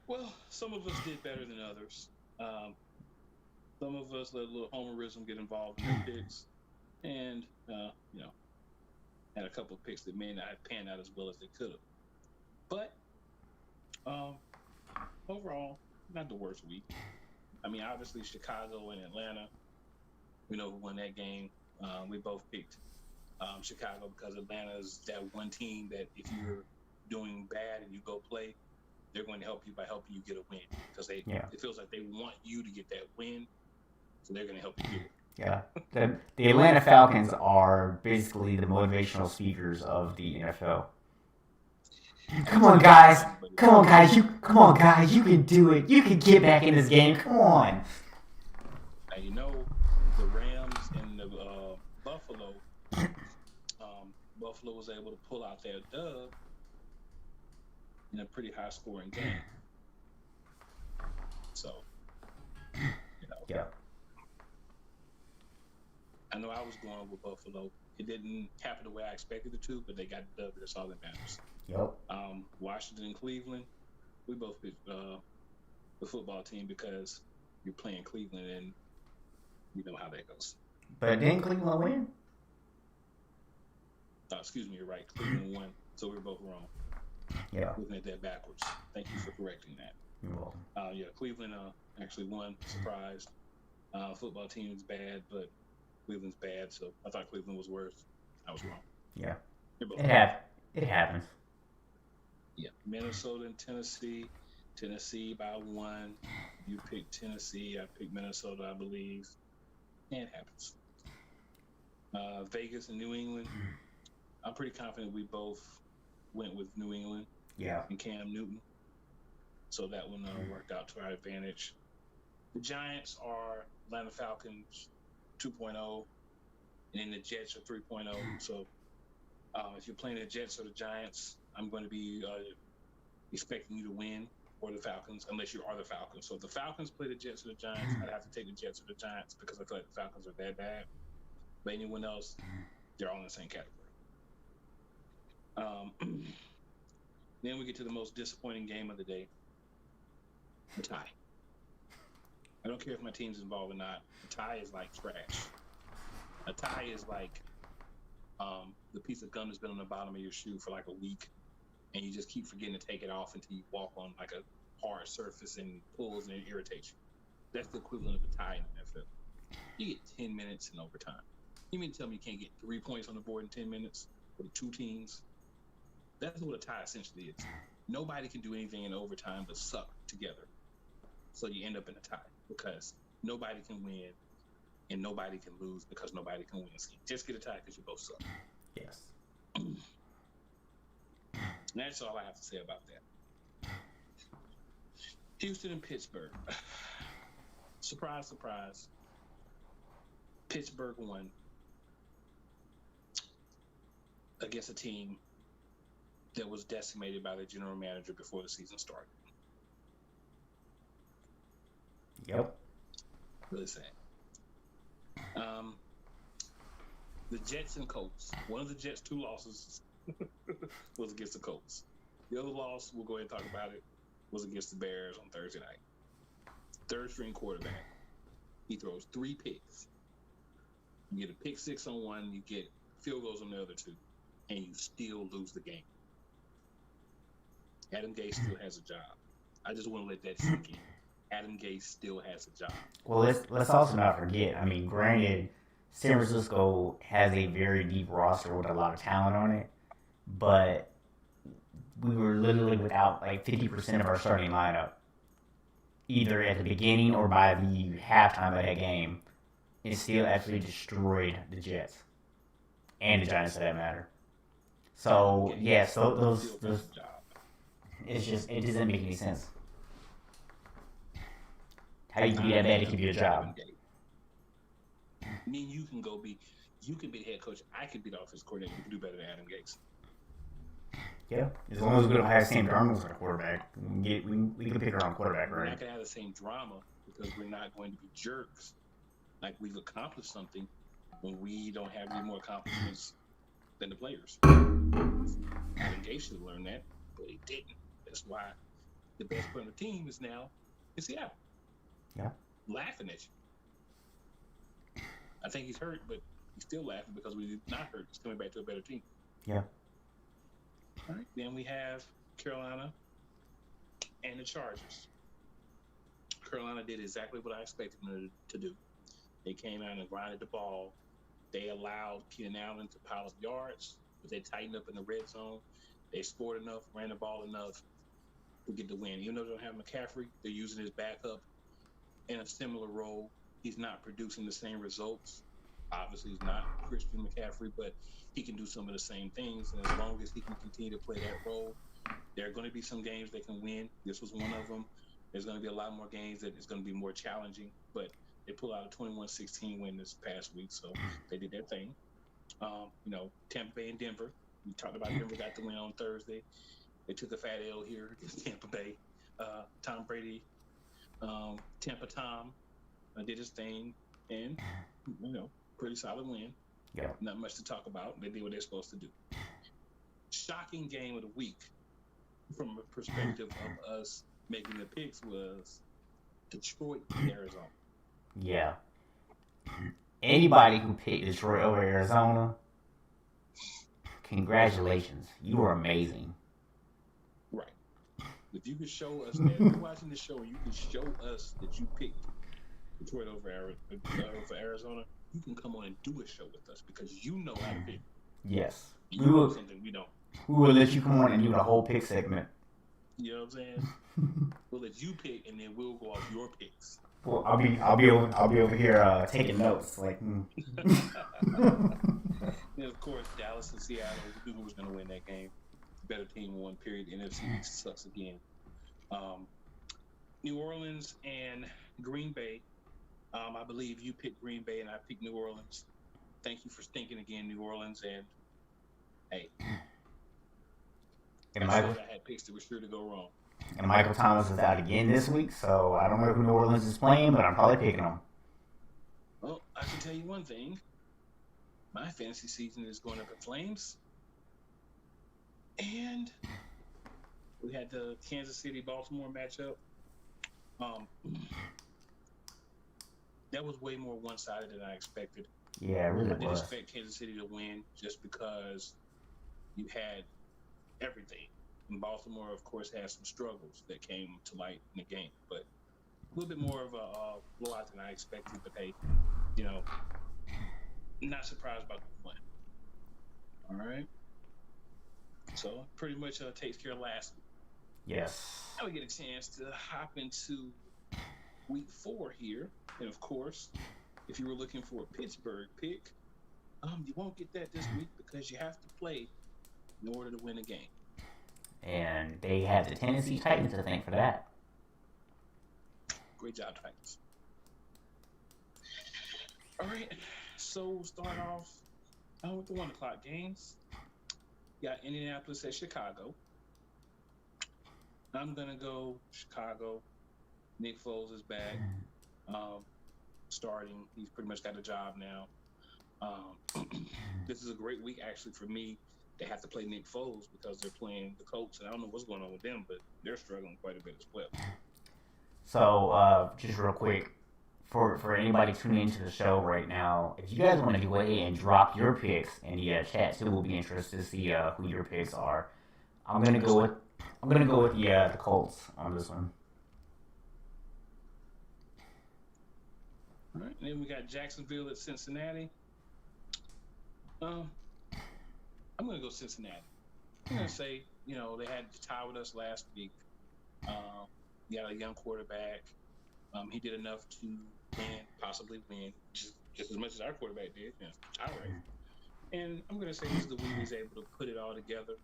Well, some of us did better than others. Some of us let a little homerism get involved in their picks, and had a couple of picks that may not have panned out as well as they could have. But um, overall, not the worst week. I mean, obviously Chicago and Atlanta, we know who won that game. We both picked Chicago because Atlanta is that one team that if you're doing bad and you go play, they're going to help you by helping you get a win because it feels like they want you to get that win, so they're going to help you get it. Yeah, the Atlanta Falcons are basically the motivational speakers of the NFL. Come on, guys! Come on, guys! You can do it! You can get back in this game! Come on! Now you know the Rams and the Buffalo. Buffalo was able to pull out their dub in a pretty high-scoring game. So, Yeah. I know I was going with Buffalo. It didn't happen the way I expected it to, but they got the dub. That's all that matters. Yep. Washington and Cleveland, we both picked the football team because you're playing Cleveland and you know how that goes. But didn't Cleveland win? Excuse me, you're right. Cleveland won, so we're both wrong. Yeah. Looking at that backwards. Thank you for correcting that. You're welcome. Cleveland actually won. Surprised. Football team is bad, but Cleveland's bad, so I thought Cleveland was worse. I was wrong. Yeah. It happens. Yeah. Minnesota and Tennessee. Tennessee by 1. You picked Tennessee. I picked Minnesota, I believe. And it happens. Vegas and New England. I'm pretty confident we both went with New England. Yeah. And Cam Newton. So that one worked out to our advantage. The Giants are Atlanta Falcons 2.0, and then the Jets are 3.0. So if you're playing the Jets or the Giants, I'm going to be expecting you to win, or the Falcons, unless you are the Falcons. So if the Falcons play the Jets or the Giants, I'd have to take the Jets or the Giants because I feel like the Falcons are that bad. But anyone else, they're all in the same category. Then we get to the most disappointing game of the day, the tie. I don't care if my team's involved or not. A tie is like trash. A tie is like the piece of gum that's been on the bottom of your shoe for like a week, and you just keep forgetting to take it off until you walk on like a hard surface and pulls and it irritates you. That's the equivalent of a tie in the NFL. You get 10 minutes in overtime. You mean to tell me you can't get 3 points on the board in 10 minutes with 2 teams? That's what a tie essentially is. Nobody can do anything in overtime but suck together. So you end up in a tie because nobody can win and nobody can lose because nobody can win. So you just get a tie because you both suck. Yes. And that's all I have to say about that. Houston and Pittsburgh. Surprise, surprise. Pittsburgh won against a team that was decimated by the general manager before the season started. Yep. Really sad. The Jets and Colts. One of the Jets' 2 losses was against the Colts. The other loss, we'll go ahead and talk about it, was against the Bears on Thursday night. Third-string quarterback. He throws 3 picks. You get a pick 6 on one, you get field goals on the other 2, and you still lose the game. Adam Gase still has a job. I just want to let that sink in. Adam Gase still has a job. Well, let's also not forget. I mean, granted, San Francisco has a very deep roster with a lot of talent on it, but we were literally without like 50% of our starting lineup, either at the beginning or by the halftime of that game. It still actually destroyed the Jets and the Giants, for that matter. So yes, those it's just, it doesn't make any sense. How you can be that bad, it can be your job. Me and you can you can be the head coach. I could be the offensive coordinator. You can do better than Adam Gase. Yeah, as long as we don't have Sam Darnold as our quarterback, we can pick our own quarterback, right? We're not going to have the same drama because we're not going to be jerks. Like we've accomplished something when we don't have any more accomplishments than the players. Adam Gase should have learned that, but he didn't. That's why the best player on the team is now in Seattle. Yeah. Laughing at you. I think he's hurt, but he's still laughing because he's not hurt. He's coming back to a better team. Yeah. All right. Then we have Carolina and the Chargers. Carolina did exactly what I expected them to do. They came out and grinded the ball. They allowed Keenan Allen to pile up yards, but they tightened up in the red zone. They scored enough, ran the ball enough to get the win. Even though they don't have McCaffrey, they're using his backup in a similar role. He's not producing the same results. Obviously, he's not Christian McCaffrey, but he can do some of the same things. And as long as he can continue to play that role, there are going to be some games they can win. This was one of them. There's going to be a lot more games that it's going to be more challenging, but they pulled out a 21-16 win this past week, so they did their thing. Tampa Bay and Denver. We talked about Denver got the win on Thursday. They took a fat L here against Tampa Bay. Tom Brady, Tampa Tom, did his thing, and pretty solid win. Yeah. Not much to talk about. They did what they're supposed to do. Shocking game of the week from a perspective of us making the picks was Detroit, Arizona. Yeah. Anybody who picked Detroit over Arizona, congratulations. You were amazing. Right. If you could show us that, if you're watching the show and you can show us that you picked Detroit over Arizona, you can come on and do a show with us because you know how to pick. Yes. You know something we don't. We will let you come on and do the whole pick segment. You know what I'm saying? We'll let you pick, and then we'll go off your picks. Well, I'll be over here taking notes. Like, And of course, Dallas and Seattle. We knew who was going to win that game. Better team won. Period. The NFC sucks again. New Orleans and Green Bay. I believe you picked Green Bay, and I picked New Orleans. Thank you for stinking again, New Orleans. And hey, and I had picks that were sure to go wrong. And Michael Thomas is out again this week, so I don't know who New Orleans is playing, but I'm probably picking them. Well, I can tell you one thing. My fantasy season is going up in flames. And we had the Kansas City-Baltimore matchup. That was way more one-sided than I expected. Yeah, it really was. I didn't expect Kansas City to win just because you had everything. And Baltimore, of course, had some struggles that came to light in the game. But a little bit more of a blowout than I expected. But hey, not surprised about the win. All right. So pretty much takes care of last week. Yes. Now we get a chance to hop into week 4 here. And of course, if you were looking for a Pittsburgh pick, you won't get that this week because you have to play in order to win a game. And they had the Tennessee Titans to thank for that. Great job, Titans. All right, so we'll start off with the 1 o'clock games. Got Indianapolis at Chicago. I'm going to go Chicago. Nick Foles is back. Starting. He's pretty much got a job now. This is a great week, actually, for me. They have to play Nick Foles because they're playing the Colts, and I don't know what's going on with them, but they're struggling quite a bit as well. So, just real quick, for anybody tuning into the show right now, if you guys want to go ahead and drop your picks in the chat, too, we'll be interested to see who your picks are. I'm gonna go with the Colts on this one. All right, and then we got Jacksonville at Cincinnati. I'm going to go Cincinnati. I'm going to say, they had to tie with us last week. You got a young quarterback. He did enough to possibly win, just as much as our quarterback did. All right. And I'm going to say this is the week he's able to put it all together.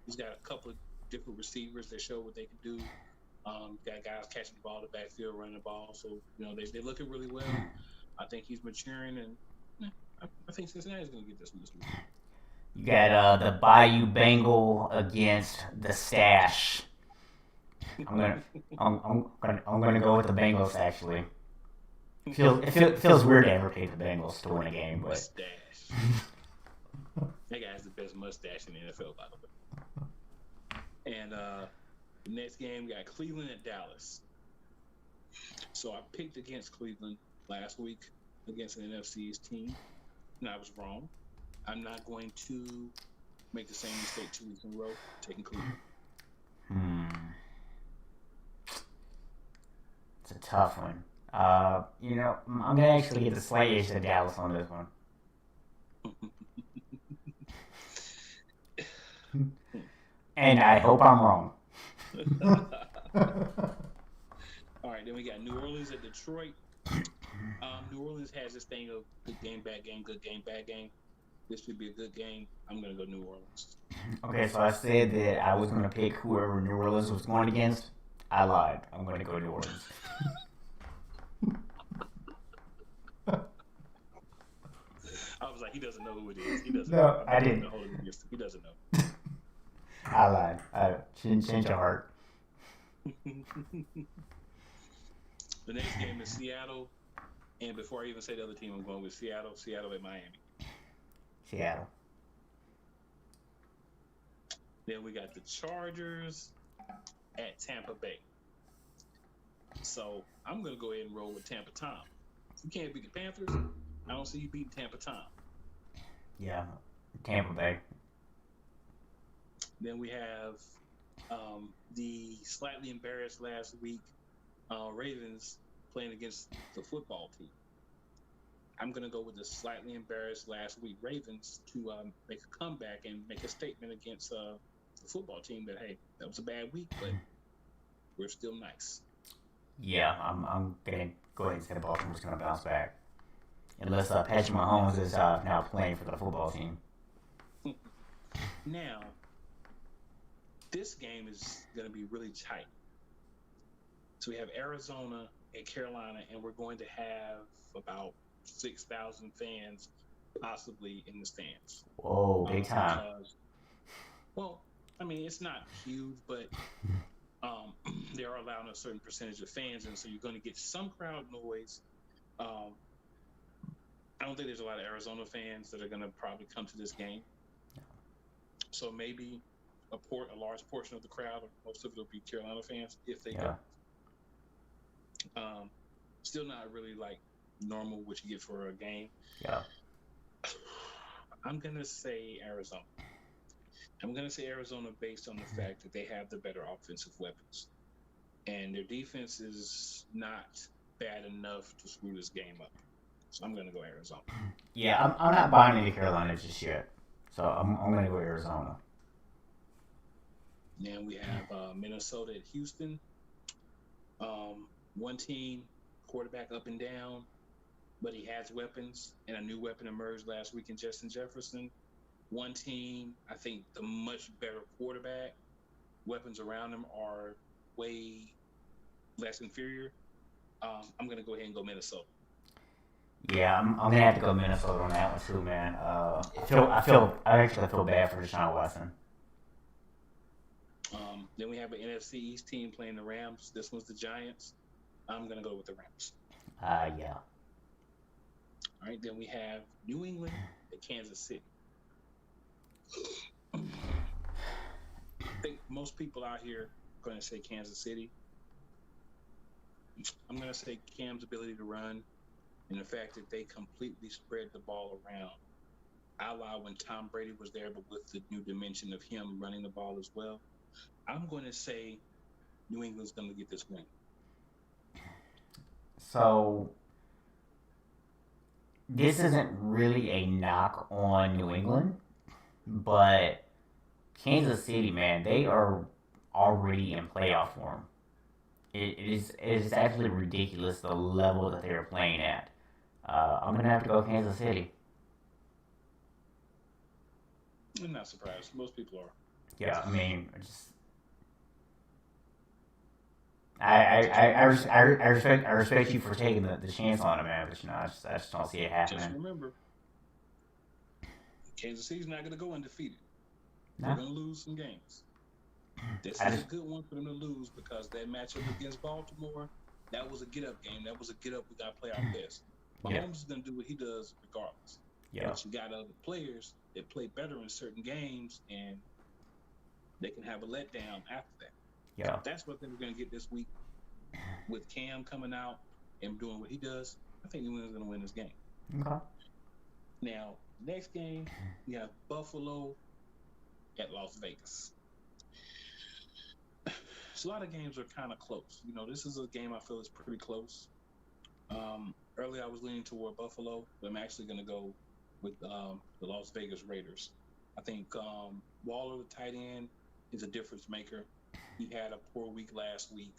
He's got a couple of different receivers that show what they can do. Got guys catching the ball in the backfield, running the ball. So, they're looking really well. I think he's maturing, and I think Cincinnati's going to get this one this week. You got the Bayou Bengal against the Stash. I'm gonna go with the Bengals. Actually, it feels weird to ever pick the Bengals to win a game, but Stash. That guy has the best mustache in the NFL, by the way. And the next game, we got Cleveland at Dallas. So I picked against Cleveland last week against an NFC's team, and I was wrong. I'm not going to make the same mistake 2 weeks in a row, taking Cleveland. It's a tough one. I'm gonna actually get the slight edge to Dallas on this one. And I hope I'm wrong. All right, then we got New Orleans at Detroit. New Orleans has this thing of good game, bad game, good game, bad game. This should be a good game. I'm going to go New Orleans. Okay, so I said that I was going to pick whoever New Orleans was going against. I lied. I'm going to go New Orleans. I was like, he doesn't know who it is. He doesn't No, know. I didn't. He doesn't know. I lied. Change your heart. The next game is Seattle. And before I even say the other team, I'm going with Seattle. Seattle at Miami. Seattle. Then we got the Chargers at Tampa Bay. So I'm going to go ahead and roll with Tampa Tom. If you can't beat the Panthers, I don't see you beating Tampa Tom. Yeah, Tampa Bay. Then we have the slightly embarrassed last week Ravens playing against the football team. I'm going to go with the slightly embarrassed last week Ravens to make a comeback and make a statement against the football team that, hey, that was a bad week, but we're still nice. Yeah, I'm going to go ahead and say Baltimore's going to bounce back. Unless Patrick Mahomes is now playing for the football team. Now, this game is going to be really tight. So we have Arizona and Carolina, and we're going to have about 6,000 fans possibly in the stands. Whoa, big time. Well, I mean, it's not huge, but they are allowing a certain percentage of fans, and so you're going to get some crowd noise. I don't think there's a lot of Arizona fans that are going to probably come to this game. So maybe a large portion of the crowd, or most of it will be Carolina fans if they go. Still not really like normal what you get for a game. Yeah. I'm going to say Arizona. I'm going to say Arizona based on the fact that they have the better offensive weapons. And their defense is not bad enough to screw this game up. So I'm going to go Arizona. Yeah, I'm not buying into Carolina just yet. So I'm going to go Arizona. Then we have Minnesota at Houston. One team, quarterback up and down, but he has weapons, and a new weapon emerged last week in Justin Jefferson. One team, I think the much better quarterback, weapons around him are way less inferior. I'm going to go ahead and go Minnesota. Yeah, I'm gonna have to go Minnesota on that one too, man. I actually feel bad for Deshaun Watson. Then we have an NFC East team playing the Rams. This one's the Giants. I'm gonna go with the Rams. Yeah. All right. Then we have New England at Kansas City. I think most people out here are going to say Kansas City. I'm going to say Cam's ability to run and the fact that they completely spread the ball around. A la when Tom Brady was there, but with the new dimension of him running the ball as well. I'm going to say New England's going to get this win. So, this isn't really a knock on New England, but Kansas City, man, they are already in playoff form. It is absolutely ridiculous the level that they're playing at. I'm going to have to go Kansas City. I'm not surprised. Most people are. Yeah, I mean, I respect you for taking the chance on it, man. But I just don't see it happening. Just remember, Kansas City's not going to go undefeated. No. They're going to lose some games. This is a good one for them to lose because that matchup against Baltimore, that was a get-up game. That was a get-up. We got to play our best. Mahomes is going to do what he does regardless. Yeah. But you got other players that play better in certain games, and they can have a letdown after that. Yeah. That's what I think we're going to get this week with Cam coming out and doing what he does. I think New England's going to win this game. Okay. Now, next game, we have Buffalo at Las Vegas. So a lot of games are kind of close. This is a game I feel is pretty close. Earlier, I was leaning toward Buffalo, but I'm actually going to go with the Las Vegas Raiders. I think Waller, the tight end, is a difference maker. He had a poor week last week.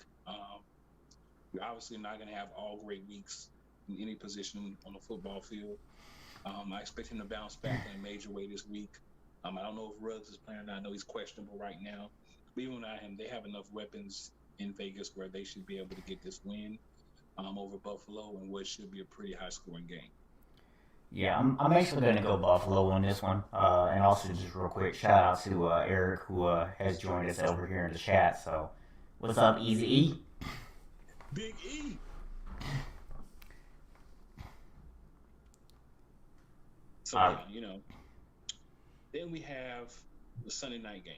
You're obviously not going to have all great weeks in any position on the football field. I expect him to bounce back in a major way this week. I don't know if Ruggs is playing or not. I know he's questionable right now. But even without him, they have enough weapons in Vegas where they should be able to get this win over Buffalo in what should be a pretty high-scoring game. Yeah, I'm actually going to go Buffalo on this one. And also, just real quick, shout out to Eric, who has joined us over here in the chat. So, what's up, Easy E? Big E! So, then we have the Sunday night game.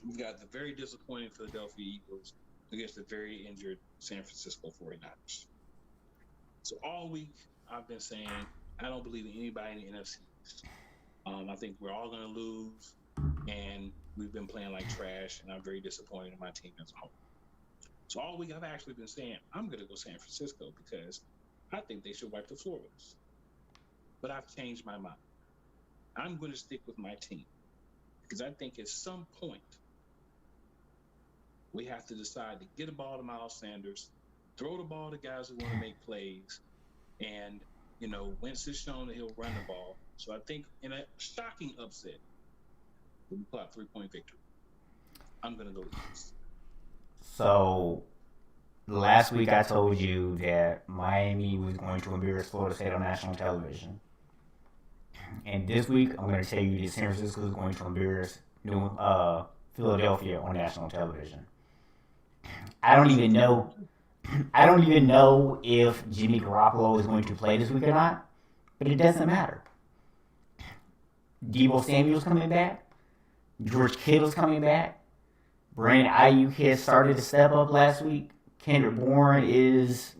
We've got the very disappointing Philadelphia Eagles against the very injured San Francisco 49ers. So all week, I've been saying I don't believe in anybody in the NFC East. I think we're all going to lose, and we've been playing like trash, and I'm very disappointed in my team as a whole. So all week, I've actually been saying I'm going to go San Francisco because I think they should wipe the floor with us. But I've changed my mind. I'm going to stick with my team because I think at some point we have to decide to get a ball to Miles Sanders, throw the ball to guys who want to make plays, and, Wentz has shown that he'll run the ball. So I think in a shocking upset, we'll pull out 3-point victory. I'm going to go Eagles. So, last week I told you that Miami was going to embarrass Florida State on national television. And this week, I'm going to tell you that San Francisco is going to embarrass Philadelphia on national television. I don't even know if Jimmy Garoppolo is going to play this week or not, but it doesn't matter. Deebo Samuel's coming back. George Kittle's coming back. Brandon Ayuk has started to step up last week. Kendrick Bourne is,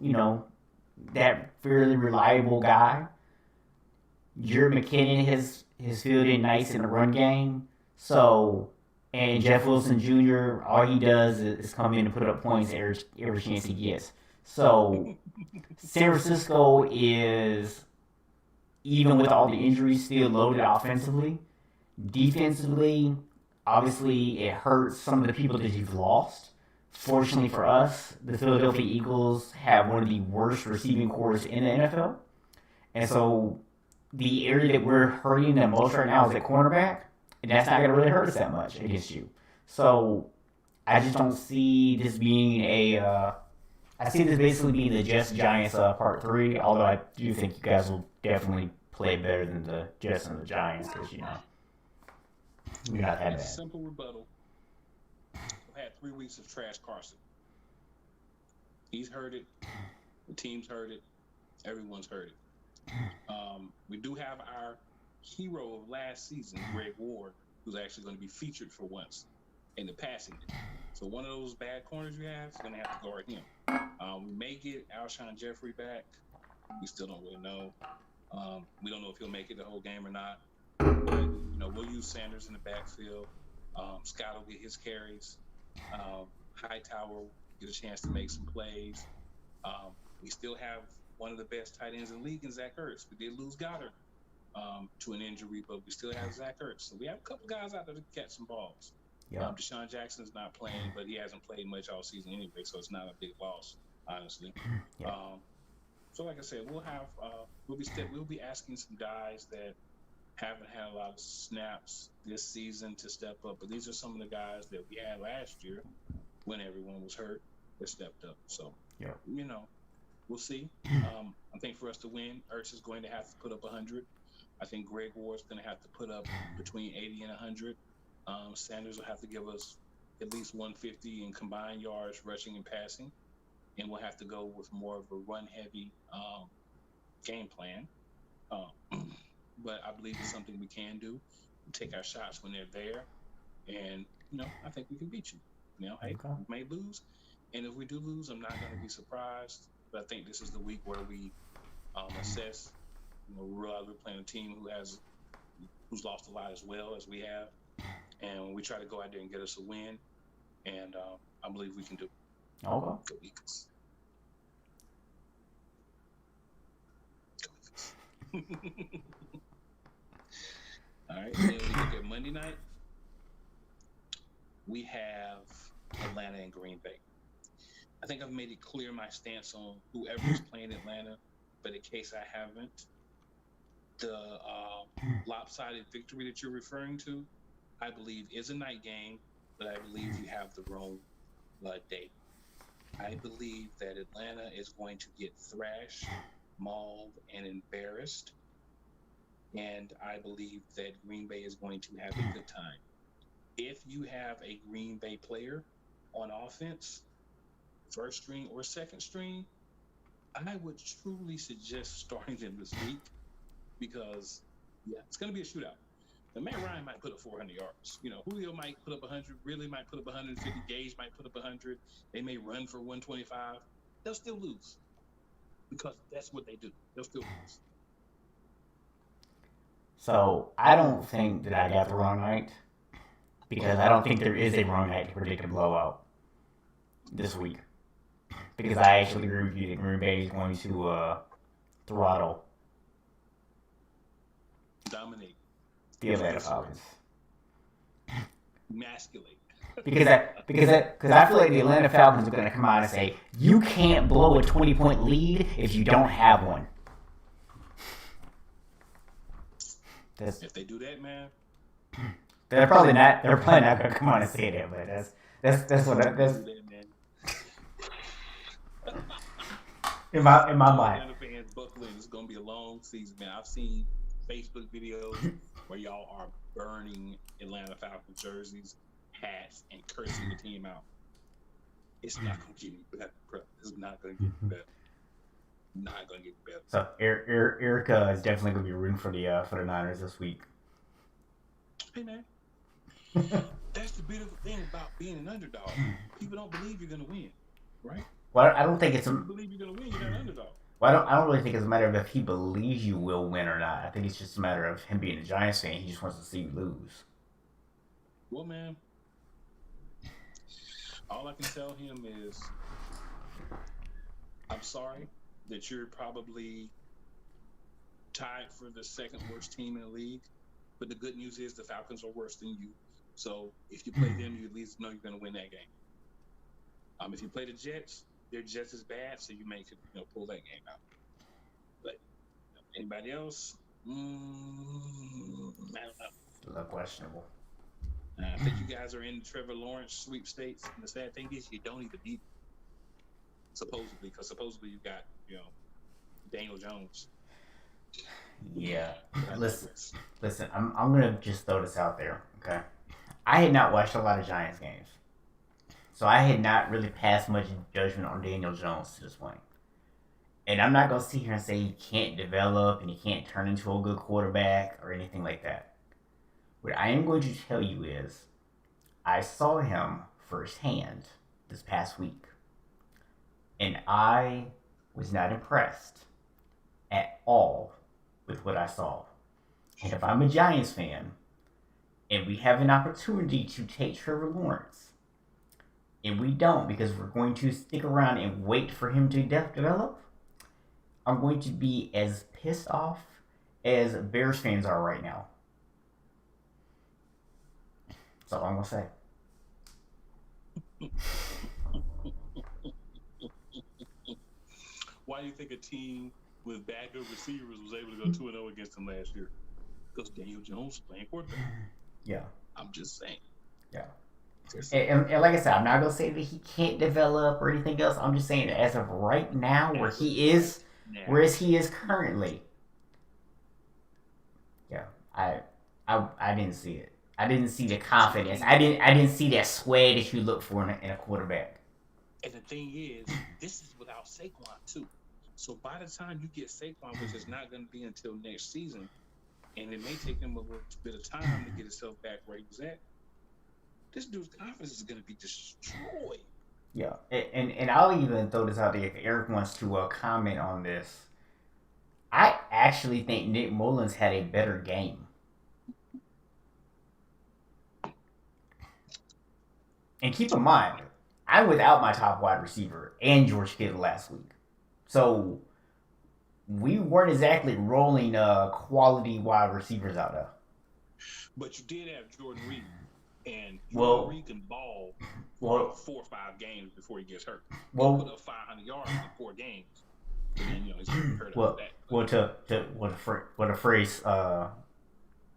that fairly reliable guy. Jared McKinnon has filled in nice in the run game. So, and Jeff Wilson Jr., all he does is come in and put up points every chance he gets. So, San Francisco is, even with all the injuries, still loaded offensively. Defensively, obviously, it hurts some of the people that you've lost. Fortunately for us, the Philadelphia Eagles have one of the worst receiving corps in the NFL. And so, the area that we're hurting the most right now is at cornerback, and that's not going to really hurt us that much against you. So, I just don't see this being I see this basically being the Jets Giants part 3, although I do think you guys will definitely play better than the Jets and the Giants because, you're not that bad. Simple rebuttal. We've had 3 weeks of trash Carson. He's heard it. The team's heard it. Everyone's heard it. We do have our hero of last season, Greg Ward, who's actually going to be featured for once in the passing game. So one of those bad corners you have is going to have to guard him. We may get Alshon Jeffrey back. We still don't really know. We don't know if he'll make it the whole game or not. But, we'll use Sanders in the backfield. Scott will get his carries. Hightower will get a chance to make some plays. We still have one of the best tight ends in the league in Zach Ertz. We did lose Goddard to an injury, but we still have Zach Ertz. So we have a couple guys out there to catch some balls. Yeah. Deshaun Jackson's not playing, but he hasn't played much all season anyway, so it's not a big loss, honestly. Yeah. So like I said, we'll be asking some guys that haven't had a lot of snaps this season to step up, but these are some of the guys that we had last year when everyone was hurt that stepped up. So, yeah. We'll see. I think for us to win, Ertz is going to have to put up 100. I think Greg Ward's going to have to put up between 80 and 100. Sanders will have to give us at least 150 in combined yards, rushing and passing. And we'll have to go with more of a run-heavy game plan. But I believe it's something we can do. We take our shots when they're there, and I think we can beat you. Hey, Okay. we may lose, and if we do lose, I'm not going to be surprised. But I think this is the week where we assess. We realize we're playing a team who's lost a lot as well as we have, and we try to go out there and get us a win. And I believe we can do. Okay. Go Eagles. Go Eagles. All right. Then we look at Monday night. We have Atlanta and Green Bay. I think I've made it clear my stance on whoever's playing Atlanta, but in case I haven't, the lopsided victory that you're referring to, I believe is a night game, but I believe you have the wrong day. I believe that Atlanta is going to get thrashed, mauled, and embarrassed, and I believe that Green Bay is going to have a good time. If you have a Green Bay player on offense, first string or second string, I would truly suggest starting them this week because, it's going to be a shootout. Now, Matt Ryan might put up 400 yards. Julio might put up 100, Ridley might put up 150, Gage might put up 100. They may run for 125. They'll still lose because that's what they do. They'll still lose. So I don't think that I got the wrong night because I don't think there is a wrong night to predict a blowout this week. Because I actually agree with you that Green Bay is going to throttle dominate the Atlanta Falcons. Emasculate. Because I feel like the Atlanta Falcons are going to come out and say, you can't blow a 20-point lead if you don't have one. If they do that, man, they're probably not going to come out and say that, but that's what that's in my mind. Atlanta fans buckling. It's going to be a long season, man. I've seen Facebook videos where y'all are burning Atlanta Falcons jerseys, hats, and cursing the team out. It's not going to get any better, bro. It's not going to get better. Not going to get better. So Erica is definitely going to be rooting for the Niners this week. Hey, man. That's the beautiful thing about being an underdog. People don't believe you're going to win, right? Well, I don't think it's if you believe you're going to win, you're not an underdog. Well, I don't really think it's a matter of if he believes you will win or not. I think it's just a matter of him being a Giants fan. He just wants to see you lose. Well, man, all I can tell him is, I'm sorry that you're probably tied for the second worst team in the league. But the good news is the Falcons are worse than you. So if you play them, you at least know you're going to win that game. If you play the Jets, they're just as bad, so you may pull that game out. But anybody else? I don't know. A little questionable. I think you guys are in the Trevor Lawrence sweepstakes, and the sad thing is you don't even need it. Supposedly, because supposedly you got Daniel Jones. Yeah. Listen. I'm gonna just throw this out there. Okay. I had not watched a lot of Giants games. So I had not really passed much judgment on Daniel Jones to this point. And I'm not going to sit here and say he can't develop and he can't turn into a good quarterback or anything like that. What I am going to tell you is I saw him firsthand this past week. And I was not impressed at all with what I saw. And if I'm a Giants fan and we have an opportunity to take Trevor Lawrence, and we don't because we're going to stick around and wait for him to develop, I'm going to be as pissed off as Bears fans are right now. That's all I'm going to say. Why do you think a team with backup receivers was able to go 2-0 against them last year? Because Daniel Jones was playing quarterback. Yeah. I'm just saying. Yeah. And like I said, I'm not going to say that he can't develop or anything else. I'm just saying that as of right now, whereas he is currently, yeah, I didn't see it. I didn't see the confidence. I didn't see that swag that you look for in a quarterback. And the thing is, this is without Saquon too. So by the time you get Saquon, which is not going to be until next season, and it may take him a little bit of time to get himself back where he was at, this dude's confidence is going to be destroyed. Yeah, and I'll even throw this out there if Eric wants to comment on this. I actually think Nick Mullins had a better game. And keep in mind, I'm without my top wide receiver and George Kittle last week. So we weren't exactly rolling quality wide receivers out there. But you did have Jordan Reed, and Well- Jordan Reed can ball Well, 4 or 5 games before he gets hurt. Well- He put up 500 yards in 4 games. And then, he's hurt well, after that. well, what a phrase,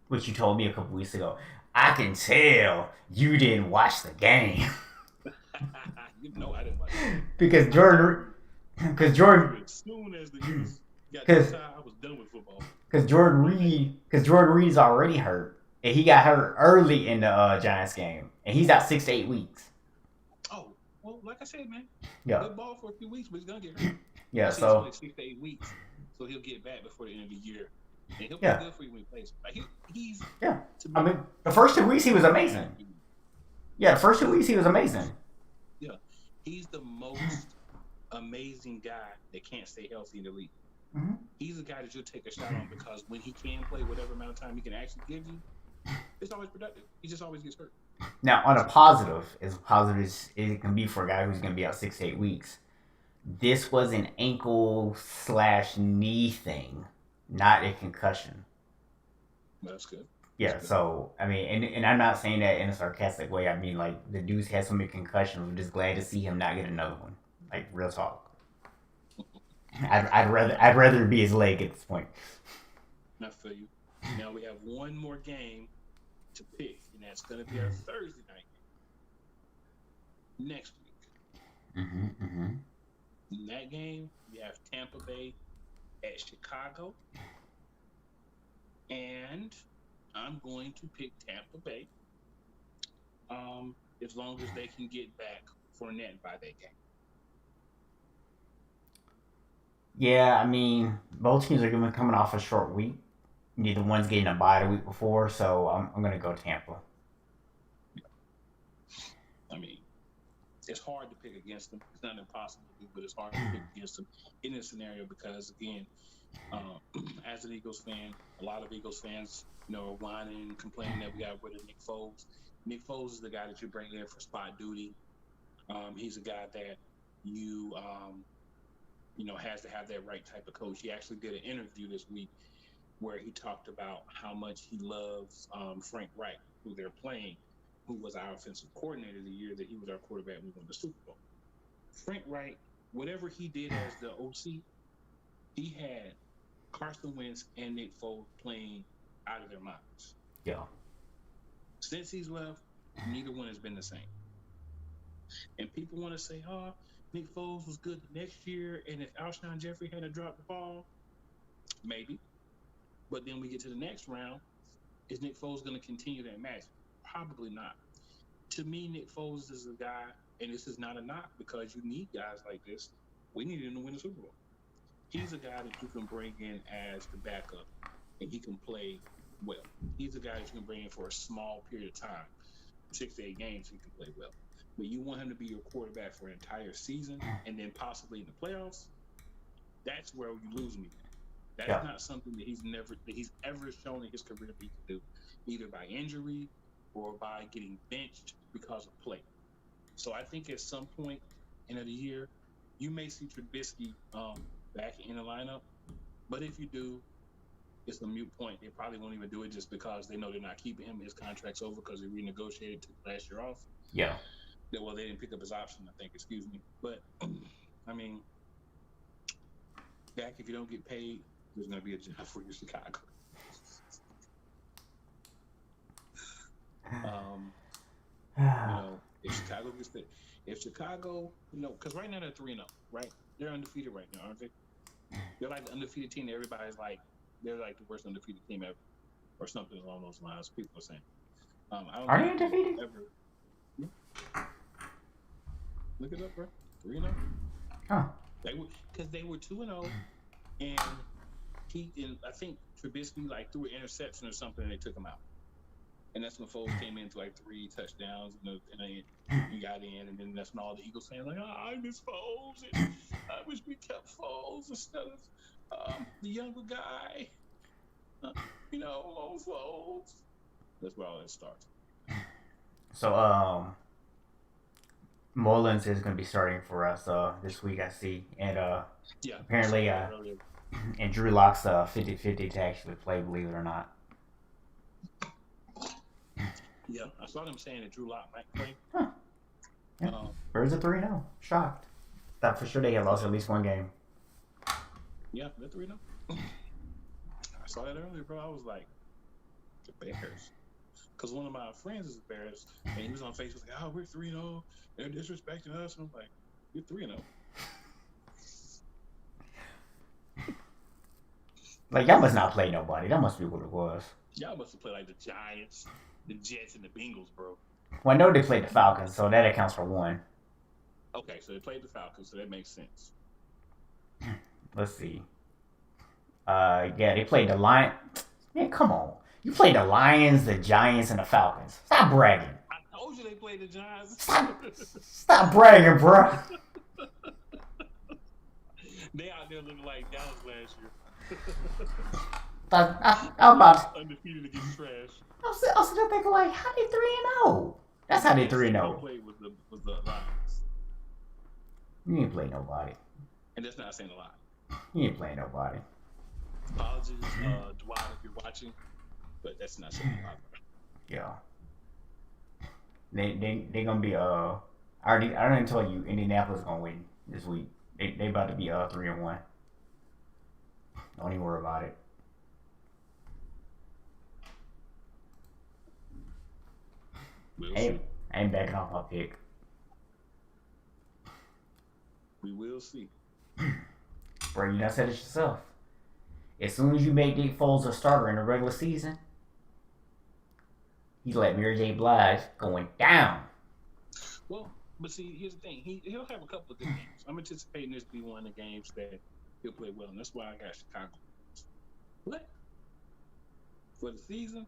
which you told me a couple weeks ago. I can tell you didn't watch the game. You know I didn't watch it. Because Jordan, As soon as the Eagles got this time, I was done with football. because Jordan Reed's already hurt, and he got hurt early in the Giants game, and he's out 6 to 8 weeks. Oh, well, like I said, man, Yeah, good ball for a few weeks, but he's gonna get hurt. yeah. It's So only 6 to 8 weeks, so he'll get back before the end of the year, and he'll Yeah. be good for you when he plays. Like he's Yeah. to me, I mean, the first 2 weeks he was amazing. Yeah, the first 2 weeks he was amazing. he's the most amazing guy that can't stay healthy in the league. Mhm. He's the guy that you'll take a shot on because when he can play whatever amount of time he can actually give you, it's always productive. He just always gets hurt. Now, on a positive, as positive as it can be for a guy who's going to be out 6 to 8 weeks, this was an ankle/knee thing, not a concussion. That's good. Yeah, so I mean, and I'm not saying that in a sarcastic way. I mean, like, the dude's had so many concussions. I'm just glad to see him not get another one. Like, real talk. I'd rather be his leg at this point. I feel you. Now we have one more game to pick, and that's going to be our Thursday night game next week. In that game, we have Tampa Bay at Chicago, and I'm going to pick Tampa Bay as long as they can get back Fournette by that game. Yeah, I mean, both teams are gonna be coming off a short week. Neither one's getting a bye the week before, so I'm gonna go Tampa. I mean, it's hard to pick against them. It's not impossible to do, but it's hard to pick against them in this scenario because, again, as an Eagles fan, a lot of Eagles fans, are whining and complaining that we got rid of Nick Foles. Nick Foles is the guy that you bring in for spot duty. He's a guy that you has to have that right type of coach. He actually did an interview this week where he talked about how much he loves Frank Reich, who they're playing, who was our offensive coordinator the year that he was our quarterback when we won the Super Bowl. Frank Reich, whatever he did as the OC, he had Carson Wentz and Nick Foles playing out of their minds. Yeah. Since he's left, neither one has been the same. And people want to say, Nick Foles was good the next year, and if Alshon Jeffrey hadn't dropped the ball, maybe. But then we get to the next round. Is Nick Foles going to continue that match? Probably not. To me, Nick Foles is a guy, and this is not a knock because you need guys like this. We need him to win the Super Bowl. He's a guy that you can bring in as the backup, and he can play well. He's a guy that you can bring in for a small period of time, 6 to 8 games, he can play well. But you want him to be your quarterback for an entire season and then possibly in the playoffs, that's where you lose me. That's not something that he's ever shown in his career that he can do, either by injury or by getting benched because of play. So I think at some point in the year, you may see Trubisky back in the lineup. But if you do, it's a moot point. They probably won't even do it just because they know they're not keeping him. His contract's over because he renegotiated to last year off. Yeah. Well, they didn't pick up his option, I think, excuse me. But, I mean, Dak, if you don't get paid, there's going to be a job for you in Chicago. If Chicago, because right now they're 3-0, right? They're undefeated right now, aren't they? They're like the undefeated team. Everybody's like, they're like the worst undefeated team ever, or something along those lines. People are saying. Are they undefeated? Yeah. Look it up, bro. 3-0. Huh. Because they were 2-0, and I think Trubisky like threw an interception or something, and they took him out. And that's when Foles came in to like 3 touchdowns, and then he got in, and then that's when all the Eagles fans like, I miss Foles, and I wish we kept Foles instead of the younger guy, old Foles. That's where all that starts. So, Mullins is going to be starting for us this week, I see, and Yeah, apparently, and Drew Lock's 50-50 to actually play, believe it or not. Yeah, I saw them saying that Drew Lock might play. Huh. Yeah. Birds of 3-0. Shocked. Thought for sure they had lost at least one game. Yeah, they're 3-0. I saw that earlier, bro. I was like, the Bears. Because one of my friends is Bears, and he was on Facebook like, we're 3-0. They're disrespecting us. And I'm like, you're 3-0. Like, y'all must not play nobody. That must be what it was. Y'all must have played like the Giants, the Jets, and the Bengals, bro. Well, I know they played the Falcons, so that accounts for one. Okay, so they played the Falcons, so that makes sense. Let's see. Yeah, they played the Lions. Man, come on. You played the Lions, the Giants, and the Falcons. Stop bragging. I told you they played the Giants. Stop bragging, bro. They out there looking like Dallas last year. I'm about undefeated against trash. I was still thinking like, how they 3-0? That's how they 3-0. Played with the Lions. You ain't play nobody. And that's not saying a lot. You ain't playing nobody. Apologies, Dwight, if you're watching, but that's not saying a lot. Yeah. They gonna be I already told you Indianapolis gonna win this week. They about to be 3-1. Don't even worry about it. I ain't backing off my pick. We will see. Bro, you done said it yourself. As soon as you make Nick Foles a starter in the regular season, you let Mary J. Blige going down. Well, but see, here's the thing. He'll have a couple of good games. I'm anticipating this to be one of the games that he'll play well, and that's why I got Chicago. What? For the season?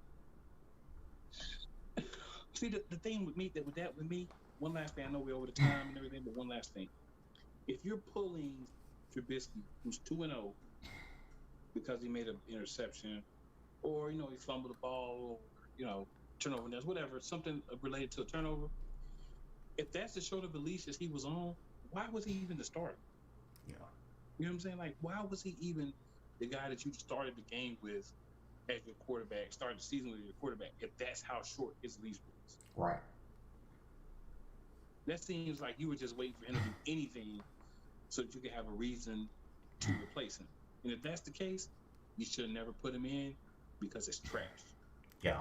See, the thing with me, one last thing, I know we're over the time and everything, but one last thing. If you're pulling Trubisky, who's 2-0, because he made an interception, or, he fumbled the ball, or, turnover, whatever, something related to a turnover, if that's the short of the leash that he was on, why was he even the starter? Yeah. You know what I'm saying? Like, why was he even the guy that you started the game with as your quarterback, started the season with your quarterback, if that's how short his leash was? Right. That seems like you were just waiting for him to do anything so that you could have a reason to replace him. And if that's the case, you should have never put him in because it's trash. Yeah.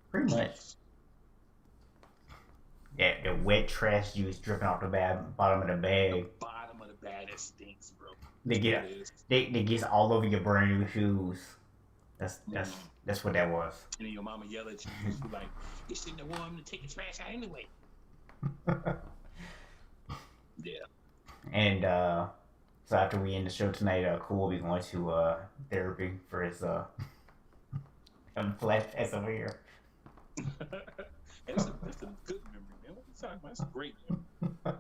Pretty much. Yeah, the wet trash juice dripping off the bottom of the bag. The bottom of the bag, that stinks, bro. They gets all over your brand new shoes. That's what that was. And then your mama yell at you, and she's like, "You shouldn't have warned him to take the trash out anyway." Yeah. And so after we end the show tonight, Cool will be going to therapy for his flat test over here. That's a good memory, man. What are you talking about? That's a great memory.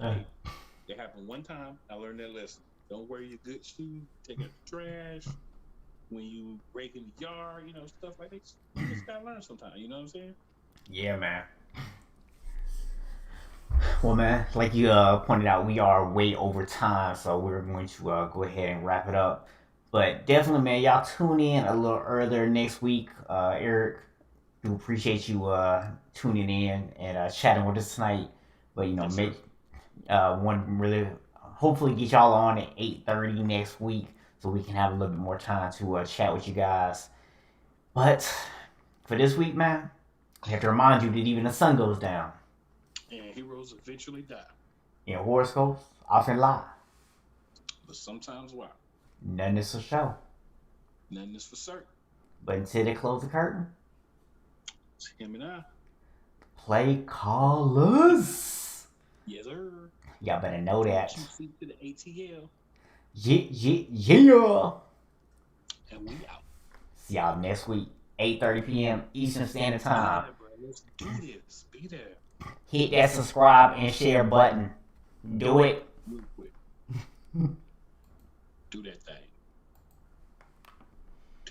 Hey, it happened one time. I learned that lesson. Don't wear your good shoes. Take out the trash. When you break in the yard, stuff like that. You just gotta learn sometimes. You know what I'm saying? Yeah, man. Well, man, like you pointed out, we are way over time, so we're going to go ahead and wrap it up. But definitely, man, y'all tune in a little earlier next week. Eric, do appreciate you tuning in and chatting with us tonight. But Yes, make one really hopefully get y'all on at 8:30 next week, so we can have a little bit more time to chat with you guys. But for this week, man, I have to remind you that even the sun goes down. And heroes eventually die. And horoscopes often lie. But sometimes why? None is for show. Nothing is for certain. But until they close the curtain, It's him and I. play callers. Yes, sir. Y'all better know that. QC to the ATL, Yeah. and we out. See y'all next week, 8:30 p.m. Eastern Standard Time. Yeah, bro. Let's do this. Be there. Hit that subscribe and share button. Do it. Real quick. Do that thing.